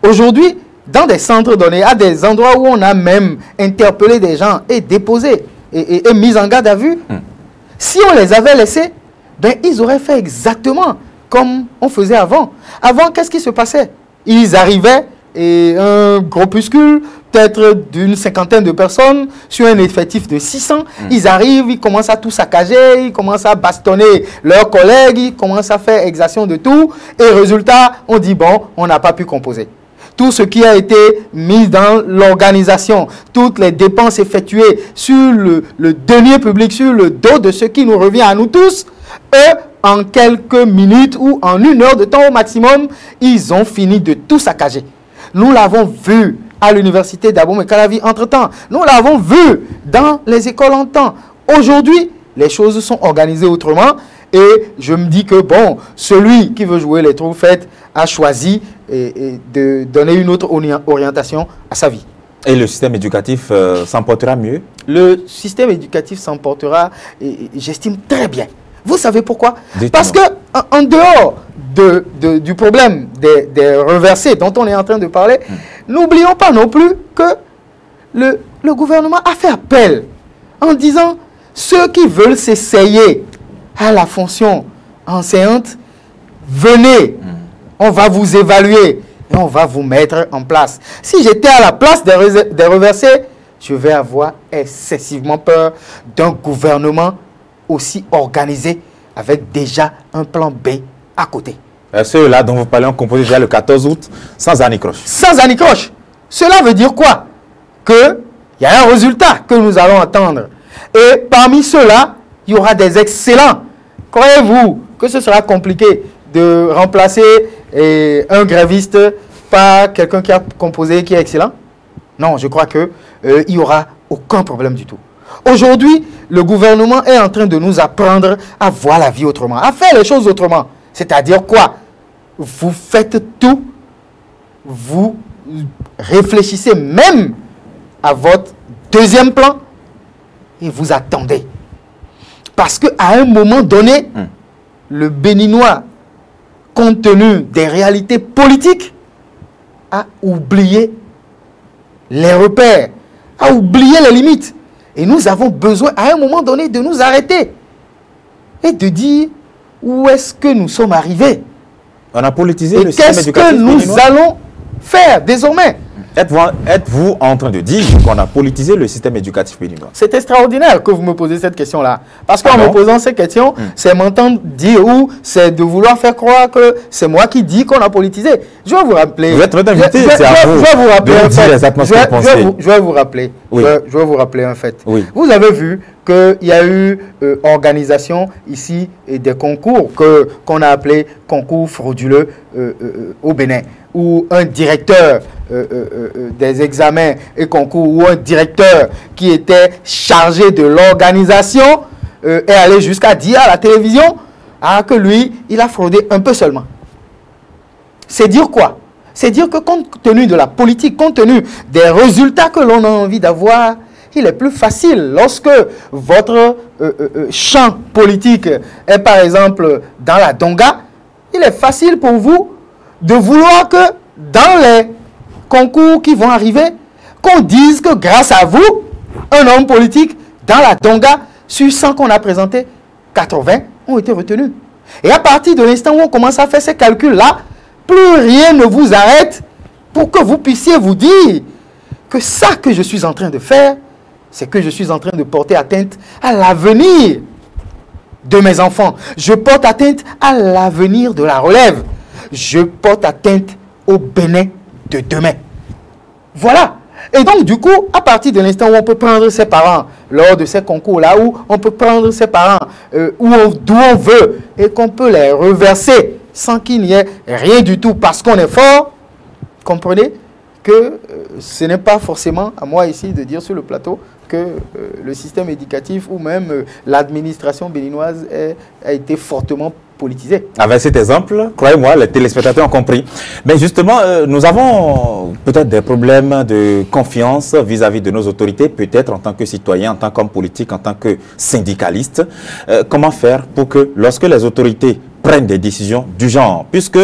aujourd'hui, dans des centres donnés, à des endroits où on a même interpellé des gens et déposé et mis en garde à vue, si on les avait laissés, ils auraient fait exactement comme on faisait avant. Avant, qu'est-ce qui se passait? Ils arrivaient et un groupuscule, peut-être d'une 50aine de personnes, sur un effectif de 600, ils arrivent, ils commencent à tout saccager, ils commencent à bastonner leurs collègues, ils commencent à faire exaction de tout, et résultat, on dit bon, on n'a pas pu composer. Tout ce qui a été mis dans l'organisation, toutes les dépenses effectuées sur le denier public, sur le dos de ce qui nous revient à nous tous, eux, en quelques minutes ou en 1 heure de temps au maximum, ils ont fini de tout saccager. Nous l'avons vu à l'université d'Abomey-Calavi entre-temps. Nous l'avons vu dans les écoles en temps. Aujourd'hui, les choses sont organisées autrement et je me dis que bon, celui qui veut jouer les troubles faits a choisi de donner une autre orientation à sa vie. Et le système éducatif s'en portera mieux? Le système éducatif s'en portera, j'estime, très bien. Vous savez pourquoi? Parce que en dehors du problème des reversés dont on est en train de parler, n'oublions pas non plus que le gouvernement a fait appel en disant ceux qui veulent s'essayer à la fonction enseignante, venez, on va vous évaluer et on va vous mettre en place. Si j'étais à la place des reversés, je vais avoir excessivement peur d'un gouvernement aussi organisé avec déjà un plan B à côté. Ceux-là dont vous parlez ont composé déjà le 14 août sans anicroche. Sans anicroche. Cela veut dire quoi? Qu'il y a un résultat que nous allons attendre. Et parmi ceux-là, il y aura des excellents. Croyez-vous que ce sera compliqué de remplacer un gréviste par quelqu'un qui a composé, qui est excellent? Non, je crois qu'il n'y aura aucun problème du tout. Aujourd'hui, le gouvernement est en train de nous apprendre à voir la vie autrement, à faire les choses autrement. C'est-à-dire quoi? Vous faites tout, vous réfléchissez même à votre deuxième plan et vous attendez. Parce qu'à un moment donné, le Béninois, compte tenu des réalités politiques, a oublié les repères, a oublié les limites. Et nous avons besoin, à un moment donné, de nous arrêter et de dire où est-ce que nous sommes arrivés. On a politisé le système éducatif. Qu'est-ce que nous allons faire désormais? Êtes-vous en train de dire qu'on a politisé le système éducatif béninois? C'est extraordinaire que vous me posez cette question-là. Parce qu'en me posant cette question, c'est m'entendre dire ou c'est de vouloir faire croire que c'est moi qui dis qu'on a politisé. Je vais vous rappeler. Vous êtes votre invité, c'est à vous. Je vais vous rappeler un fait. Je vais vous rappeler. Oui. Je vais vous rappeler un fait. Oui. Vous avez vu qu'il y a eu organisation ici et des concours qu'on a appelés concours frauduleux au Bénin, où un directeur des examens et concours, ou un directeur qui était chargé de l'organisation est allé jusqu'à dire à la télévision que lui, il a fraudé un peu seulement. C'est dire quoi? C'est dire que compte tenu de la politique, compte tenu des résultats que l'on a envie d'avoir, il est plus facile lorsque votre champ politique est par exemple dans la Donga, il est facile pour vous de vouloir que dans les concours qui vont arriver, qu'on dise que grâce à vous, un homme politique dans la Donga, sur 100 qu'on a présenté, 80 ont été retenus. Et à partir de l'instant où on commence à faire ces calculs-là, plus rien ne vous arrête pour que vous puissiez vous dire que ça que je suis en train de faire, c'est que je suis en train de porter atteinte à l'avenir de mes enfants. Je porte atteinte à l'avenir de la relève. Je porte atteinte au Bénin de demain. Voilà. Et donc, du coup, à partir de l'instant où on peut prendre ses parents lors de ces concours-là, où on peut prendre ses parents d'où on veut, et qu'on peut les reverser sans qu'il n'y ait rien du tout parce qu'on est fort, comprenez que ce n'est pas forcément à moi ici de dire sur le plateau que le système éducatif ou même l'administration béninoise a été fortement politisée. Avec cet exemple, croyez-moi, les téléspectateurs ont compris. Mais justement, nous avons peut-être des problèmes de confiance vis-à-vis de nos autorités, peut-être en tant que citoyens, en tant qu'hommes politiques, en tant que syndicalistes. Comment faire pour que lorsque les autorités prennent des décisions du genre, puisque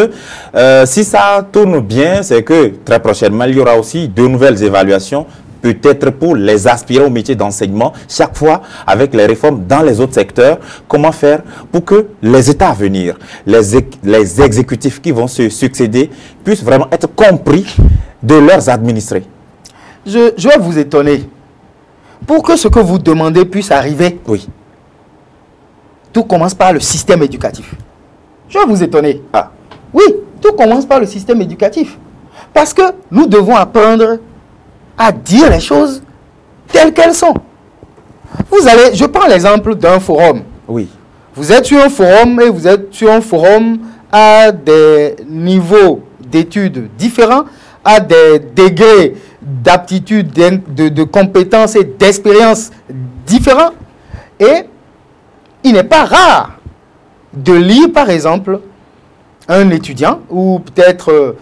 si ça tourne bien, c'est que très prochainement, il y aura aussi de nouvelles évaluations, peut-être pour les aspirants au métier d'enseignement, chaque fois avec les réformes dans les autres secteurs. Comment faire pour que les États à venir, les exécutifs qui vont se succéder, puissent vraiment être compris de leurs administrés? Je vais vous étonner. Pour que ce que vous demandez puisse arriver, oui, tout commence par le système éducatif. Je vais vous étonner. Ah. Oui, tout commence par le système éducatif. Parce que nous devons apprendre à dire les choses telles qu'elles sont. Vous allez, je prends l'exemple d'un forum. Oui. Vous êtes sur un forum et vous êtes sur un forum à des niveaux d'études différents, à des degrés d'aptitude, de compétences et d'expérience différents. Et il n'est pas rare de lire, par exemple, un étudiant ou peut-être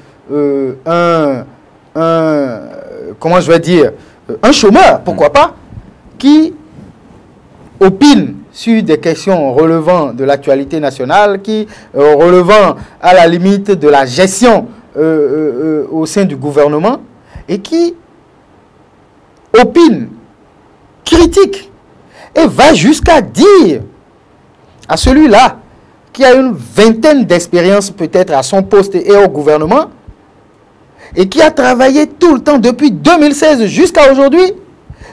comment je vais dire, un chômeur, pourquoi pas, qui opine sur des questions relevant de l'actualité nationale, qui relevant à la limite de la gestion au sein du gouvernement, et qui opine, critique, et va jusqu'à dire à celui-là qui a une vingtaine d'expériences peut-être à son poste et au gouvernement, et qui a travaillé tout le temps depuis 2016 jusqu'à aujourd'hui,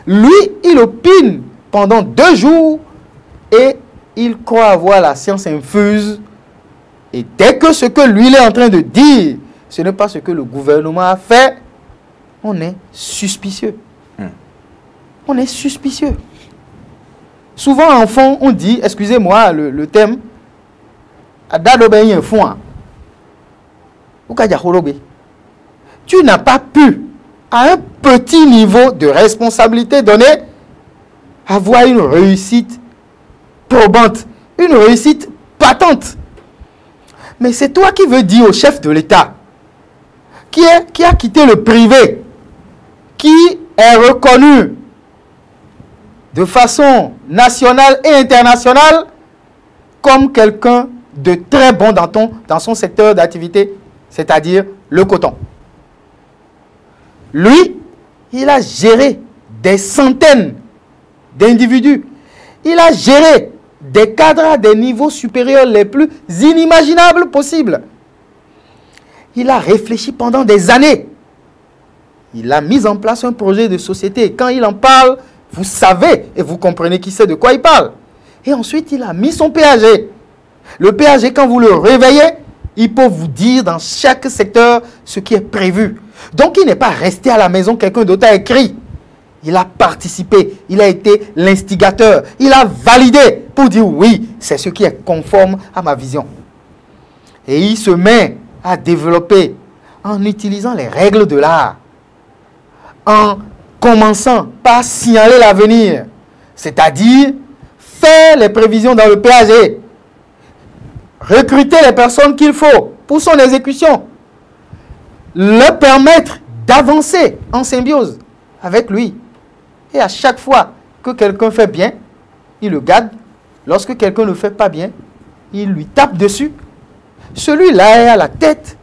lui, il opine pendant 2 jours et il croit avoir la science infuse. Et dès que ce que lui il est en train de dire, ce n'est pas ce que le gouvernement a fait, on est suspicieux. On est suspicieux. Souvent, en fond, on dit, excusez-moi le thème, tu n'as pas pu, à un petit niveau de responsabilité donné, avoir une réussite probante, une réussite patente. Mais c'est toi qui veux dire au chef de l'État, qui a quitté le privé, qui est reconnu de façon nationale et internationale comme quelqu'un de très bon dans son secteur d'activité, c'est-à-dire le coton. Lui, il a géré des centaines d'individus. Il a géré des cadres à des niveaux supérieurs les plus inimaginables possibles. Il a réfléchi pendant des années. Il a mis en place un projet de société. Et quand il en parle, vous savez et vous comprenez qui c'est de quoi il parle. Et ensuite, il a mis son PAG. Le PAG, quand vous le réveillez, il peut vous dire dans chaque secteur ce qui est prévu. Donc, il n'est pas resté à la maison, quelqu'un d'autre a écrit. Il a participé, il a été l'instigateur, il a validé pour dire oui, c'est ce qui est conforme à ma vision. Et il se met à développer en utilisant les règles de l'art, en commençant par signaler l'avenir, c'est-à-dire faire les prévisions dans le PAG, recruter les personnes qu'il faut pour son exécution, leur permettre d'avancer en symbiose avec lui. Et à chaque fois que quelqu'un fait bien, il le garde. Lorsque quelqu'un ne fait pas bien, il lui tape dessus. Celui-là est à la tête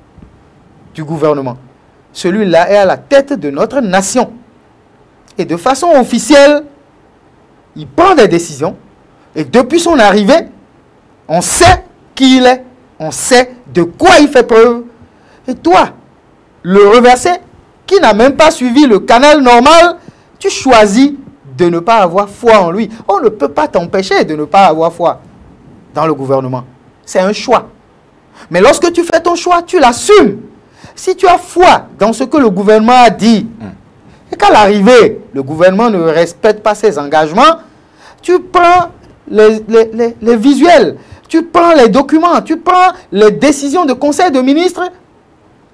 du gouvernement. Celui-là est à la tête de notre nation. Et de façon officielle, il prend des décisions. Et depuis son arrivée, on sait qui il est. On sait de quoi il fait preuve. Et toi, le reversé, qui n'a même pas suivi le canal normal, tu choisis de ne pas avoir foi en lui. On ne peut pas t'empêcher de ne pas avoir foi dans le gouvernement. C'est un choix. Mais lorsque tu fais ton choix, tu l'assumes. Si tu as foi dans ce que le gouvernement a dit, et qu'à l'arrivée, le gouvernement ne respecte pas ses engagements, tu prends les visuels, tu prends les documents, tu prends les décisions de conseil de ministres,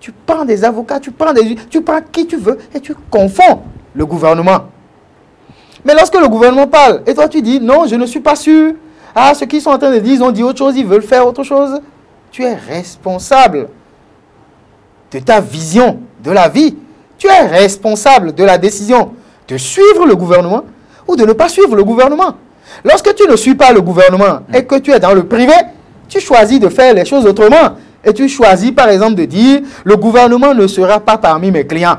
tu prends des avocats, tu prends qui tu veux et tu confonds le gouvernement. Mais lorsque le gouvernement parle, et toi tu dis, non, je ne suis pas sûr, ah, ceux qui sont en train de dire, ils ont dit autre chose, ils veulent faire autre chose, tu es responsable de ta vision de la vie. Tu es responsable de la décision de suivre le gouvernement ou de ne pas suivre le gouvernement. Lorsque tu ne suis pas le gouvernement et que tu es dans le privé, tu choisis de faire les choses autrement. Et tu choisis par exemple de dire, le gouvernement ne sera pas parmi mes clients.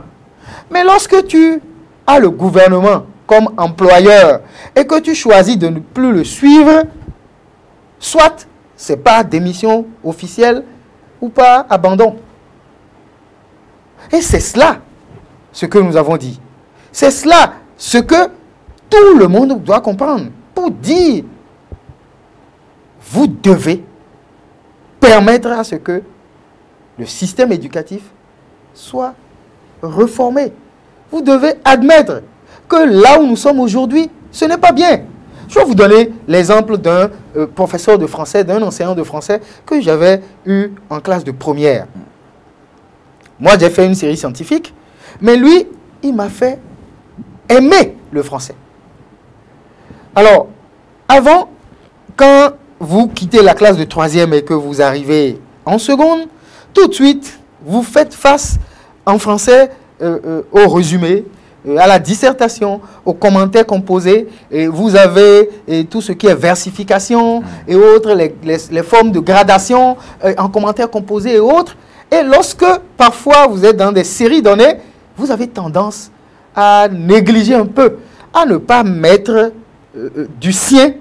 Mais lorsque tu as le gouvernement comme employeur et que tu choisis de ne plus le suivre, soit c'est par démission officielle ou par abandon. Et c'est cela ce que nous avons dit. C'est cela ce que tout le monde doit comprendre pour dire, vous devez permettre à ce que le système éducatif soit reformé. Vous devez admettre que là où nous sommes aujourd'hui, ce n'est pas bien. Je vais vous donner l'exemple d'un professeur de français, d'un enseignant de français que j'avais eu en classe de première. Moi, j'ai fait une série scientifique, mais lui, il m'a fait aimer le français. Alors, avant, quand vous quittez la classe de troisième et que vous arrivez en seconde, tout de suite, vous faites face en français au résumé, à la dissertation, aux commentaires composés. Et vous avez tout ce qui est versification et autres, les formes de gradation en commentaires composés et autres. Et lorsque, parfois, vous êtes dans des séries données, vous avez tendance à négliger un peu, à ne pas mettre du sien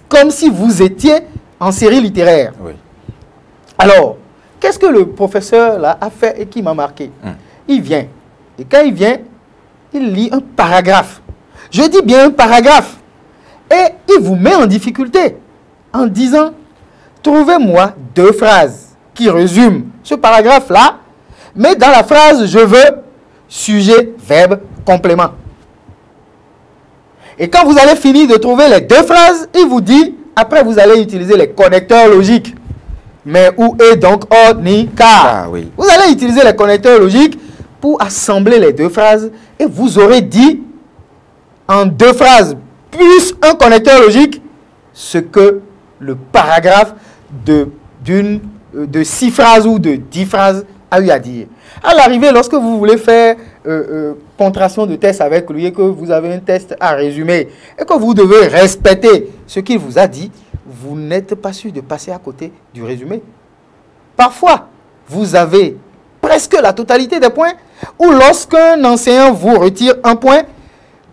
comme si vous étiez en série littéraire. Oui. Alors, qu'est-ce que le professeur là a fait et qui m'a marqué? Il vient. Et quand il vient, il lit un paragraphe. Je dis bien un paragraphe. Et il vous met en difficulté en disant, trouvez-moi 2 phrases qui résument ce paragraphe-là, mais dans la phrase, je veux sujet, verbe, complément. Et quand vous allez finir de trouver les deux phrases, il vous dit, après vous allez utiliser les connecteurs logiques. Mais où est donc or, ni, car? Oui. Vous allez utiliser les connecteurs logiques pour assembler les deux phrases et vous aurez dit en deux phrases plus un connecteur logique ce que le paragraphe de 6 phrases ou de 10 phrases a eu à dire. À l'arrivée, lorsque vous voulez faire contraction de test avec lui et que vous avez un test à résumer et que vous devez respecter ce qu'il vous a dit, vous n'êtes pas sûr de passer à côté du résumé. Parfois, vous avez presque la totalité des points ou lorsqu'un enseignant vous retire un point,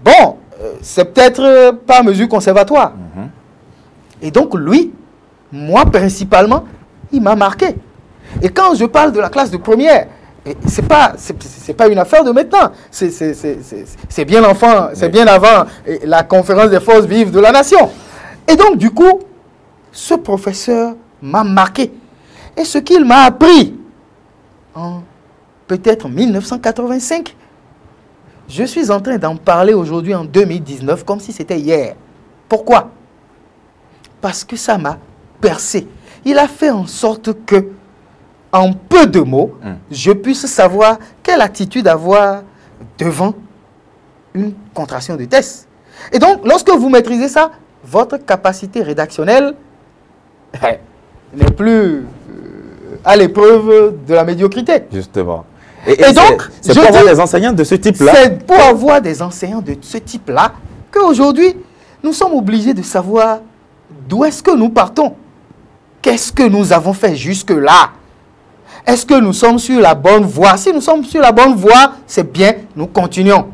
bon, c'est peut-être pas mesure conservatoire. Et donc lui, moi principalement, il m'a marqué. Et quand je parle de la classe de première, c'est pas une affaire de maintenant. C'est bien l'enfant, c'est bien avant la conférence des forces vives de la nation. Et donc du coup, ce professeur m'a marqué. Et ce qu'il m'a appris en peut-être 1985, je suis en train d'en parler aujourd'hui en 2019 comme si c'était hier. Pourquoi? Parce que ça m'a percé. Il a fait en sorte que, en peu de mots, je puisse savoir quelle attitude avoir devant une contraction de test. Et donc, lorsque vous maîtrisez ça, votre capacité rédactionnelle n'est plus à l'épreuve de la médiocrité. Justement. Et donc, c'est pour avoir des enseignants de ce type-là. C'est pour avoir des enseignants de ce type-là qu'aujourd'hui, nous sommes obligés de savoir d'où est-ce que nous partons. Qu'est-ce que nous avons fait jusque-là? Est-ce que nous sommes sur la bonne voie? Si nous sommes sur la bonne voie, c'est bien, nous continuons.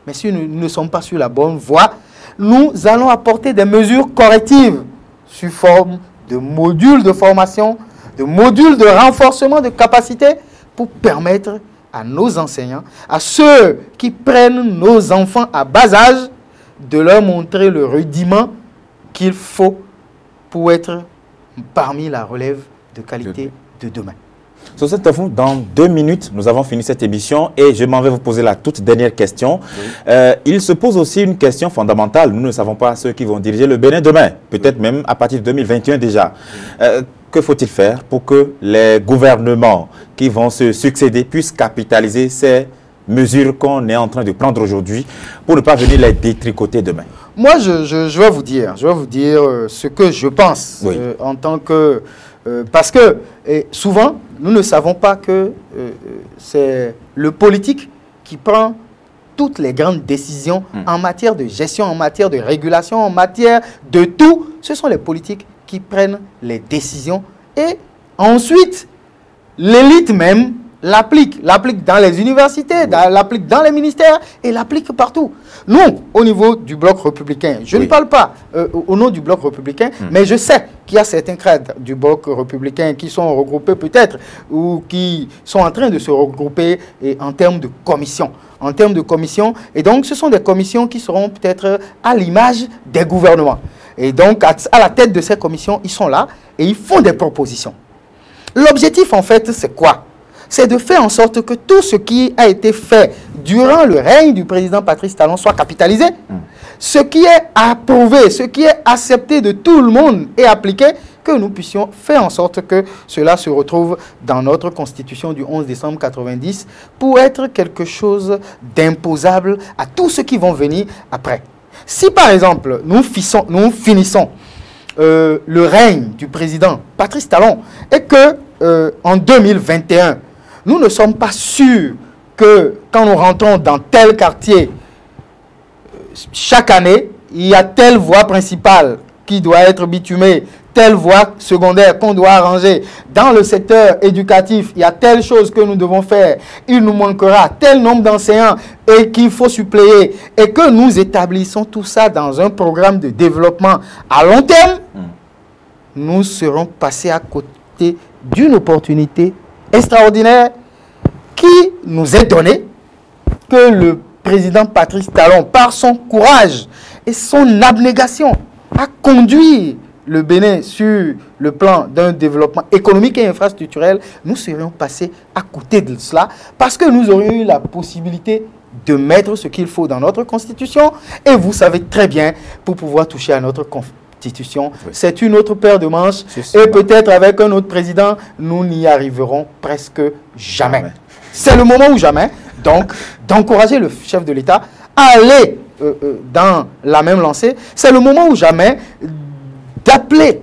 Mais si nous ne sommes pas sur la bonne voie, nous allons apporter des mesures correctives sous forme de modules de formation, de modules de renforcement de capacité pour permettre à nos enseignants, à ceux qui prennent nos enfants à bas âge, de leur montrer le rudiment qu'il faut pour être parmi la relève de qualité de demain. Sur cette fond, dans 2 minutes, nous avons fini cette émission et je m'en vais vous poser la toute dernière question. Il se pose aussi une question fondamentale. Nous ne savons pas ceux qui vont diriger le Bénin demain, peut-être même à partir de 2021 déjà. Que faut-il faire pour que les gouvernements qui vont se succéder puissent capitaliser ces mesures qu'on est en train de prendre aujourd'hui pour ne pas venir les détricoter demain? Moi, je vais vous dire ce que je pense en tant que... parce que souvent, nous ne savons pas que c'est le politique qui prend toutes les grandes décisions en matière de gestion, en matière de régulation, en matière de tout. Ce sont les politiques qui prennent les décisions et ensuite, l'élite même l'applique dans les universités, l'applique dans les ministères et l'applique partout. Nous, au niveau du bloc républicain, je ne parle pas au nom du bloc républicain, mais je sais qu'il y a certains cadres du bloc républicain qui sont regroupés peut-être ou qui sont en train de se regrouper en termes de commission. Et donc, ce sont des commissions qui seront peut-être à l'image des gouvernements. Et donc, à la tête de ces commissions, ils sont là et ils font des propositions. L'objectif, en fait, c'est quoi? C'est de faire en sorte que tout ce qui a été fait durant le règne du président Patrice Talon soit capitalisé. Ce qui est approuvé, ce qui est accepté de tout le monde et appliqué, que nous puissions faire en sorte que cela se retrouve dans notre constitution du 11 décembre 90 pour être quelque chose d'imposable à tous ceux qui vont venir après. Si par exemple, nous finissons le règne du président Patrice Talon et que en 2021, nous ne sommes pas sûrs que quand nous rentrons dans tel quartier, chaque année, il y a telle voie principale qui doit être bitumée, telle voie secondaire qu'on doit arranger. Dans le secteur éducatif, il y a telle chose que nous devons faire. Il nous manquera tel nombre d'enseignants et qu'il faut suppléer. Et que nous établissons tout ça dans un programme de développement à long terme, nous serons passés à côté d'une opportunité extraordinaire qui nous est donnée, que le président Patrice Talon, par son courage et son abnégation, a conduit le Bénin sur le plan d'un développement économique et infrastructurel, nous serions passés à côté de cela parce que nous aurions eu la possibilité de mettre ce qu'il faut dans notre constitution. Et vous savez très bien, pour pouvoir toucher à notre constitution, c'est une autre paire de manches. Et peut-être avec un autre président, nous n'y arriverons presque jamais. C'est le moment ou jamais, donc, d'encourager le chef de l'État à aller dans la même lancée. C'est le moment ou jamais d'appeler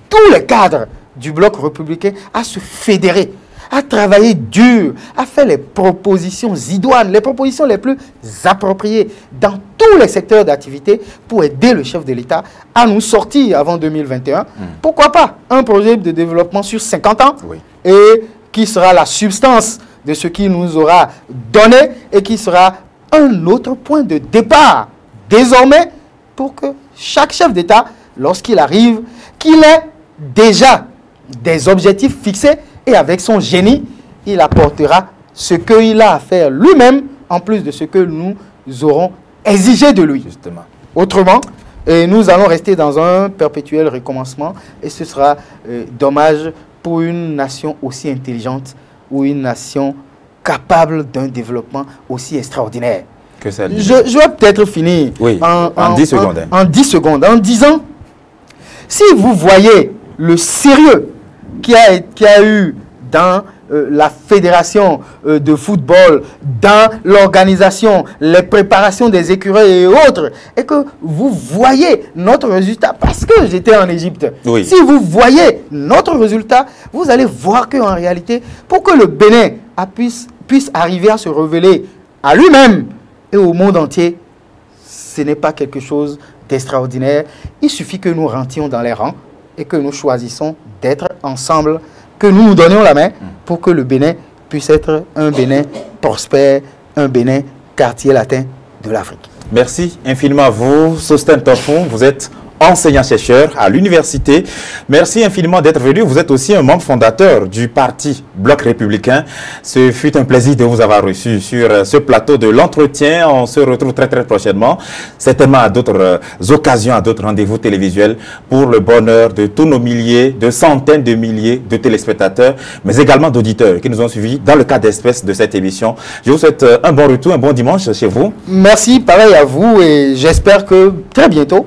tous les cadres du bloc républicain à se fédérer, à travailler dur, à faire les propositions idoines, les propositions les plus appropriées dans tous les secteurs d'activité pour aider le chef de l'État à nous sortir avant 2021. Pourquoi pas un projet de développement sur 50 ans et qui sera la substance de ce qu'il nous aura donné et qui sera un autre point de départ désormais pour que chaque chef d'État, lorsqu'il arrive, qu'il ait déjà des objectifs fixés et avec son génie, il apportera ce qu'il a à faire lui-même en plus de ce que nous aurons exigé de lui. Justement. Autrement, nous allons rester dans un perpétuel recommencement et ce sera dommage pour une nation aussi intelligente ou une nation capable d'un développement aussi extraordinaire. Que ça dit. Je vais peut-être finir en 10 secondes. En 10 secondes, en disant, si vous voyez le sérieux qu'il y a eu dans la fédération de football, dans l'organisation, les préparations des écureuils et autres, et que vous voyez notre résultat, parce que j'étais en Égypte, si vous voyez notre résultat, vous allez voir qu'en réalité, pour que le Bénin puisse arriver à se révéler à lui-même et au monde entier, ce n'est pas quelque chose d'extraordinaire. Il suffit que nous rentrions dans les rangs et que nous choisissons d'être ensemble, que nous nous donnions la main pour que le Bénin puisse être un Bénin prospère, un Bénin quartier latin de l'Afrique. Merci infiniment à vous, Sostène Tofun. Vous êtes enseignant-chercheur à l'université. Merci infiniment d'être venu. Vous êtes aussi un membre fondateur du parti Bloc Républicain. Ce fut un plaisir de vous avoir reçu sur ce plateau de l'entretien. On se retrouve très prochainement, certainement à d'autres occasions, à d'autres rendez-vous télévisuels pour le bonheur de tous nos milliers, de centaines de milliers de téléspectateurs, mais également d'auditeurs qui nous ont suivis dans le cadre d'espèce de cette émission. Je vous souhaite un bon retour, un bon dimanche chez vous. Merci, pareil à vous et j'espère que très bientôt,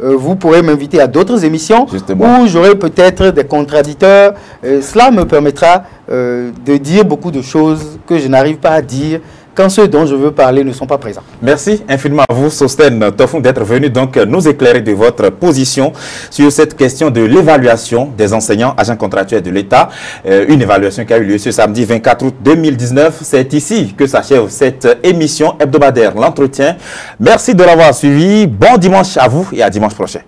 vous pourrez m'inviter à d'autres émissions où j'aurai peut-être des contradicteurs. Cela me permettra de dire beaucoup de choses que je n'arrive pas à dire quand ceux dont je veux parler ne sont pas présents. Merci infiniment à vous, Sostène Tofun, d'être venu donc nous éclairer de votre position sur cette question de l'évaluation des enseignants agents contractuels de l'État. Une évaluation qui a eu lieu ce samedi 24 août 2019. C'est ici que s'achève cette émission hebdomadaire, l'entretien. Merci de l'avoir suivi. Bon dimanche à vous et à dimanche prochain.